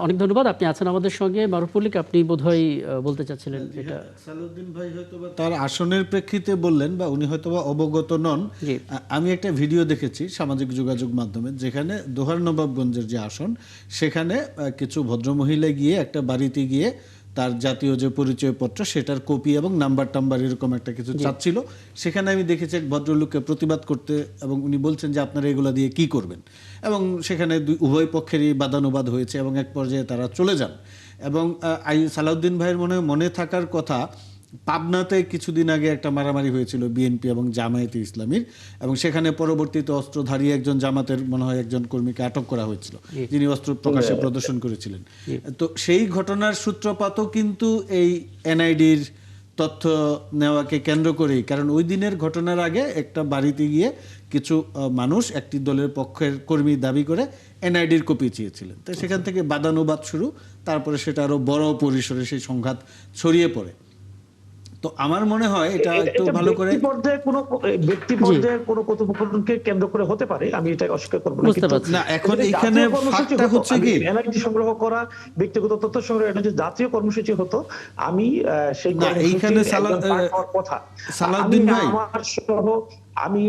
অনেক ধন্যবাদ। আপনি আছেন আমাদের সঙ্গে। মারুফ মল্লিক, আপনি বোধহয় বলতে চাচ্ছিলেন এটা। সালাউদ্দিন ভাই হয়তোবা তার আসনের প্রেক্ষিতে বললেন, বা উনি হয়তোবা অবগত নন। জি। আমি একটা ভিডিও দেখেছি সামাজিক যোগাযোগ মাধ্যমে, যেখানে দোহার নবাবগঞ্জের যে আসন, সেখানে কিছু ভদ্রমহিলা গিয়ে একটা বাড়িতে গিয়ে তার জাতীয় যে পরিচয়পত্র সেটার কপি এবং নাম্বার টাম্বার এরকম একটা কিছু চাচ্ছিল। সেখানে আমি দেখেছি এক ভদ্রলোককে প্রতিবাদ করতে, এবং উনি বলছেন যে আপনারা এগুলো দিয়ে কি করবেন, এবং সেখানে উভয় পক্ষেরই বাদানুবাদ হয়েছে এবং এক পর্যায়ে তারা চলে যান। এবং সালাউদ্দিন ভাইয়ের মনে থাকার কথা, পাবনাতে কিছুদিন আগে একটা মারামারি হয়েছিল বিএনপি এবং জামায়াতে ইসলামীর, এবং সেখানে পরবর্তীতে অস্ত্রধারী একজন জামাতের মনে হয় একজন কর্মীকে আটক করা হয়েছিল, যিনি অস্ত্র প্রকাশ্যে প্রদর্শন করেছিলেন। তো সেই ঘটনার সূত্রপাতও কিন্তু এই এনআইডির তথ্য নেওয়াকে কেন্দ্র করেই, কারণ ওই দিনের ঘটনার আগে একটা বাড়িতে গিয়ে কিছু মানুষ একটি দলের পক্ষের কর্মী দাবি করে এনআইডির কপি চেয়েছিলেন। তো সেখান থেকে বাদানুবাদ শুরু, তারপরে সেটা আরো বড় পরিসরে সেই সংঘাত ছড়িয়ে পড়ে। তো আমার মনে হয় এটা একটু ভালো করে ব্যক্তি পর্যায়ে কোনো কথোপকথনকে কেন্দ্র করে হতে পারে, আমি এটা অস্বীকার করব না। এখন এখানে ফাক্টটা হচ্ছে কি, এনআইডি সংগ্রহ করা, ব্যক্তিগত তথ্য সংগ্রহ, এটা যে জাতীয় কর্মসূচি হতো, আমি সেই এইখানে সালাউদ্দিন ভাই, আমার সহ আমি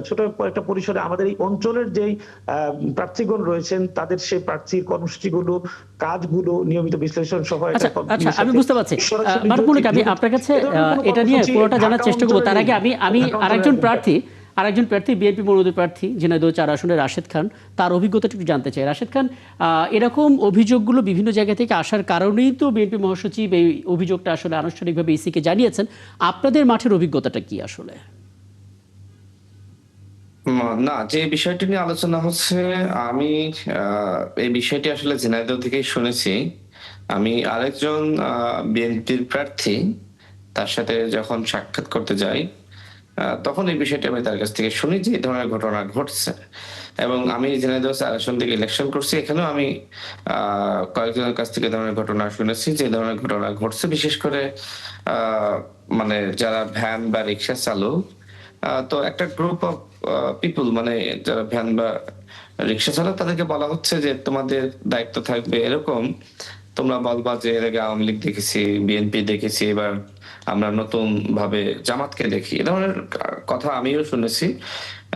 ছোট একটা পরিসরে আমাদের এই অঞ্চলের যেই প্রার্থীগণ রয়েছেন, তাদের সেই প্রার্থীর কর্মসূচিগুলো, কাজগুলো নিয়মিত বিশ্লেষণ সহ। আচ্ছা, আমি বুঝতে পারছি। মারুফ মল্লিক, আমি আপনার কাছে এটা নিয়ে পুরোটা জানার চেষ্টা করবো। তার আগে আমি আরেকজন প্রার্থী বিএনপি মনোনীত প্রার্থী ঝিনাইদহ 4 আসনের রাশেদ খান, তার অভিজ্ঞতাটা একটু জানতে চাই। রাশেদ খান, এরকম অভিযোগগুলো বিভিন্ন জায়গা থেকে আসার কারণেই তো বিএনপি মহাসচিব এই অভিযোগটা আসলে আনুষ্ঠানিকভাবে ইসিকে জানিয়েছেন। আপনাদের মাঠের অভিজ্ঞতাটা কি আসলে? না, যে বিষয়টি নিয়ে আলোচনা হচ্ছে, আমি এই বিষয়টি আসলে ঝিনাইদহ থেকেই শুনেছি। আমি আরেকজন বিএনপির প্রার্থী, তার সাথে যখন সাক্ষাৎ করতে যাই, তখন এই বিষয়টি আমি তার কাছ থেকে শুনি যে এই ধরনের ঘটনা ঘটছে। এবং আমি ঝিনাইদহ 4 আসন থেকে ইলেকশন করছি, এখানেও আমি কয়েকজনের কাছ থেকে ধরনের ঘটনা শুনেছি যে ধরনের ঘটনা ঘটছে। বিশেষ করে মানে যারা ভ্যান বা রিক্সা চালক, তো একটা গ্রুপ অফ পিপল, মানে যারা ভ্যান বা রিক্সা চালক, তাদেরকে বলা হচ্ছে যে তোমাদের দায়িত্ব থাকবে এরকম, তোমরা বলবা যে এর আগে আওয়ামী লীগ দেখেছি, বিএনপি দেখেছি, এবার আমরা নতুন ভাবে জামাতকে দেখি। এ ধরনের কথা আমিও শুনেছি।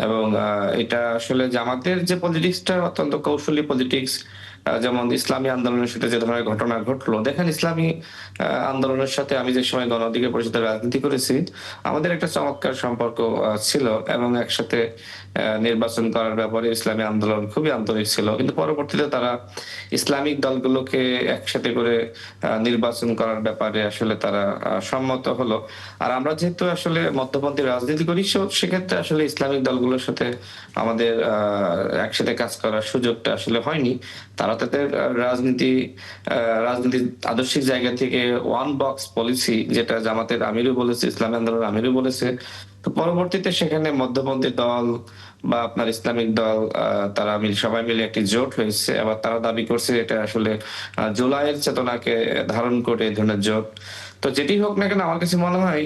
এবং এটা আসলে জামাতের যে পলিটিক্সটা অত্যন্ত কৌশলী পলিটিক্স। যেমন ইসলামী আন্দোলনের সাথে যে ধরনের ঘটনা ঘটলো, দেখেন ইসলামী আন্দোলনের সাথে আমি যে সময় গণ অধিকার পরিষদের রাজনীতি করেছি, আমাদের একটা চমৎকার সম্পর্ক ছিল, এবং একসাথে নির্বাচন করার ব্যাপারে ইসলামী আন্দোলন খুবই আন্তরিক ছিল। কিন্তু পরবর্তীতে তারা ইসলামিক দলগুলোকে একসাথে করে নির্বাচন করার ব্যাপারে আসলে তারা সম্মত হলো। আর আমরা যেহেতু আসলে মধ্যপন্থী রাজনীতি করি, সেক্ষেত্রে আসলে ইসলামিক দলগুলোর সাথে আমাদের একসাথে কাজ করার সুযোগটা আসলে হয়নি। তারা তাদের রাজনীতি আদর্শিক জায়গা থেকে ওয়ান বক্স পলিসি, যেটা জামাতের আমিরও বলেছে, ইসলামী আন্দোলন আমিরও বলেছে, তো পরবর্তীতে সেখানে মধ্যপন্থী দল বা আপনার ইসলামিক দল, তারা সবাই মিলে একটি জোট হয়েছে। আবার তারা দাবি করছে এটা আসলে জুলাইয়ের চেতনাকে ধারণ করে এই ধরনের জোট। তো যেটি হোক না কেন, আমার কাছে মনে হয়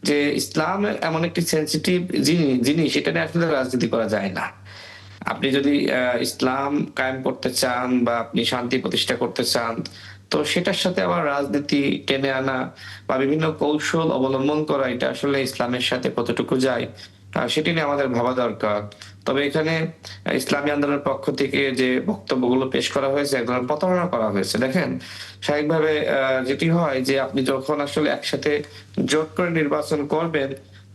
যে ইসলাম এমন একটি সেন্সিটিভ জিনিস, এটা নিয়ে আসলে রাজনীতি করা যায় না। আপনি যদি ইসলাম কায়েম করতে চান বা আপনি শান্তি প্রতিষ্ঠা করতে চান, তো সেটার সাথে আবার রাজনীতি টেনে আনা বা বিভিন্ন কৌশল অবলম্বন করা, এটা আসলে ইসলামের সাথে কতটুকু যায় সেটি নিয়ে আমাদের ভাবা দরকার। তবে এখানে ইসলামী আন্দোলনের পক্ষ থেকে যে বক্তব্যগুলো পেশ করা হয়েছে, এক ধরনের প্রতারণা করা হয়েছে। দেখেন, স্বাভাবিকভাবে যেটি হয় যে আপনি যখন আসলে একসাথে জোট করে নির্বাচন করবেন,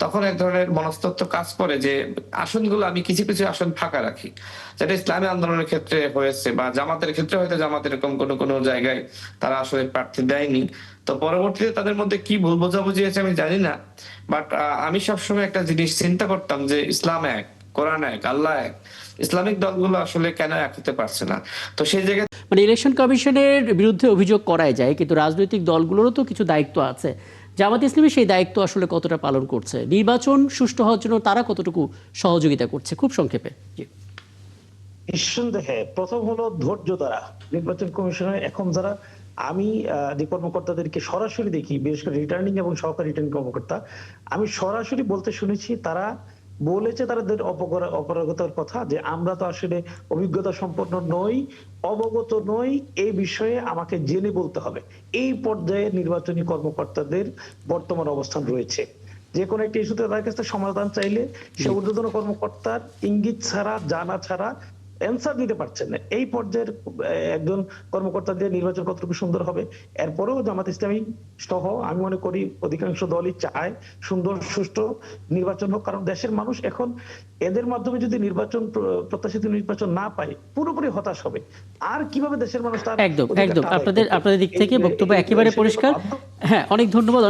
তখন এক ধরনের মনস্তত্ব কাজ করে যে আসনগুলো আমি কিছু কিছু আসন ফাঁকা রাখি, যেটা ইসলামী আন্দোলনের ক্ষেত্রে হয়েছে বা জামাতের ক্ষেত্রে হয়তো জামাত এরকম কোনো কোনো জায়গায় তারা আসলে প্রার্থী দেয়নি। তো পরবর্তীতে তাদের মধ্যে কি ভুল বোঝাবুঝি হয়েছে আমি জানি না, বাট আমি সবসময় একটা জিনিস চিন্তা করতাম যে ইসলাম এক, কোরআন এক, আল্লাহ এক, ইসলামিক দলগুলো আসলে কেন এক হতে পারছে না। তো সেই জায়গায় মানে ইলেকশন কমিশনের বিরুদ্ধে অভিযোগ করাই যায়, কিন্তু রাজনৈতিক দলগুলোরও তো কিছু দায়িত্ব আছে। জামাত ইসলামী সেই দায়িত্ব আসলে কতটা পালন করছে, নির্বাচন সুষ্ঠু হওয়ার জন্য তারা কতটুকু সহযোগিতা করছে, খুব সংক্ষেপে। জি। নিঃসন্দেহে প্রথম হলো ধৈর্য দ্বারা নির্বাচন কমিশনের এখন যারা আমি যে কর্মকর্তাদেরকে সরাসরি দেখি, বিশেষ করে রিটার্নিং এবং সহকারী রিটার্নিং কর্মকর্তা, আমি সরাসরি বলতে শুনেছি তারা বলেছে তাদের অপারগতার কথা যে আমরা তো আসলে অভিজ্ঞতা সম্পন্ন নই, অবগত নই, এই বিষয়ে আমাকে জেনে বলতে হবে। এই পর্যায়ে নির্বাচনী কর্মকর্তাদের বর্তমান অবস্থান রয়েছে। যে কোনো একটা ইস্যুতে তাদের কাছে সমাধান চাইলে সে ঊর্ধ্বতন কর্মকর্তার ইঙ্গিত ছাড়া, জানা ছাড়া অ্যান্সার দিতে পারছেন না। এই পর্যায়ের একজন কর্মকর্তা দিয়ে নির্বাচন কতটুকু সুন্দর হবে। এরপরেও জামাত ইসলামী সহ আমি মনে করি অধিকাংশ দলই চায় সুন্দর সুষ্ঠু নির্বাচন হোক, কারণ দেশের মানুষ এখন এদের মাধ্যমে যদি প্রত্যাশিত নির্বাচন না পায় পুরোপুরি হতাশ হবে। আর কিভাবে দেশের মানুষ তার একদম একদম আপনাদের দিক থেকে বক্তব্য একেবারে পরিষ্কার। হ্যাঁ, অনেক ধন্যবাদ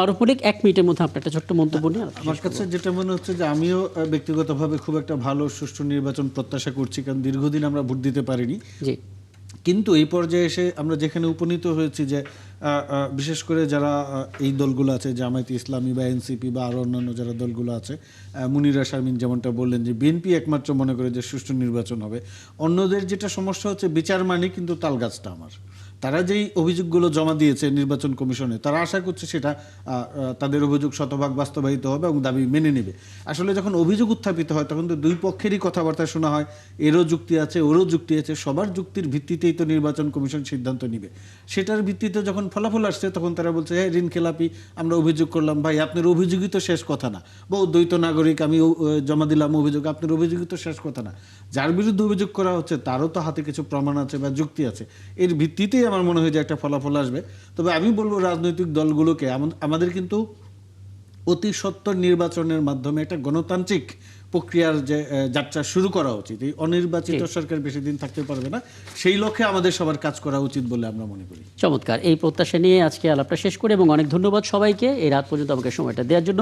মারুফ মল্লিক। 1 মিনিটের মধ্যে আপনার একটা ছোট্ট মন্তব্য নিয়ে আমার কাছে যেটা মনে হচ্ছে যে আমিও ব্যক্তিগতভাবে খুব একটা ভালো সুষ্ঠু নির্বাচন প্রত্যাশা করছি, কারণ দীর্ঘদিন আমরা ভোট দিতে পারিনি। জি। কিন্তু এই পর্যায়ে এসে আমরা যেখানে উপনীত হয়েছি যে বিশেষ করে যারা এই দলগুলো আছে, জামায়াতে ইসলামী বা এনসিপি বা আরও অন্যান্য যারা দলগুলো আছে, মুনিরা শারমিন যেমনটা বললেন যে বিএনপি একমাত্র মনে করে যে সুষ্ঠু নির্বাচন হবে। অন্যদের যেটা সমস্যা হচ্ছে বিচার মানে কিন্তু তালগাছটা আমার। তারা যেই অভিযোগগুলো জমা দিয়েছে নির্বাচন কমিশনে, তারা আশা করছে সেটা তাদের অভিযোগ শতভাগ বাস্তবায়িত হবে এবং দাবি মেনে নেবে। আসলে যখন অভিযোগ উত্থাপিত হয় তখন তো দুই পক্ষেরই কথাবার্তা শোনা হয়, এরও যুক্তি আছে ওরও যুক্তি আছে, সবার যুক্তির ভিত্তিতেই তো নির্বাচন কমিশন সিদ্ধান্ত নেবে। সেটার ভিত্তিতে যখন ফলাফল আসছে তখন তারা বলছে হ্যাঁ ঋণ খেলাপি, আমরা অভিযোগ করলাম। ভাই আপনার অভিযোগই তো শেষ কথা না, বা দ্বৈত নাগরিক আমি জমা দিলাম অভিযোগ, আপনার অভিযোগই তো শেষ কথা না। যার বিরুদ্ধে অভিযোগ করা হচ্ছে তারও তো হাতে কিছু প্রমাণ আছে বা যুক্তি আছে, এর ভিত্তিতেই আমার মনে হয় যে একটা ফলাফল আসবে। তবে আমি বলবো রাজনৈতিক দলগুলোকে আমাদের কিন্তু অতি সত্বর নির্বাচনের মাধ্যমে একটা গণতান্ত্রিক প্রক্রিয়ার যে যাত্রা শুরু করা উচিত। এই অনির্বাচিত সরকার বেশি দিন থাকতে পারবে না, সেই লক্ষ্যে আমাদের সবার কাজ করা উচিত বলে আমরা মনে করি। চমৎকার। এই প্রত্যাশা নিয়ে আজকে আলাপটা শেষ করে এবং অনেক ধন্যবাদ সবাইকে এই রাত পর্যন্ত আমাকে সময়টা দেওয়ার জন্য।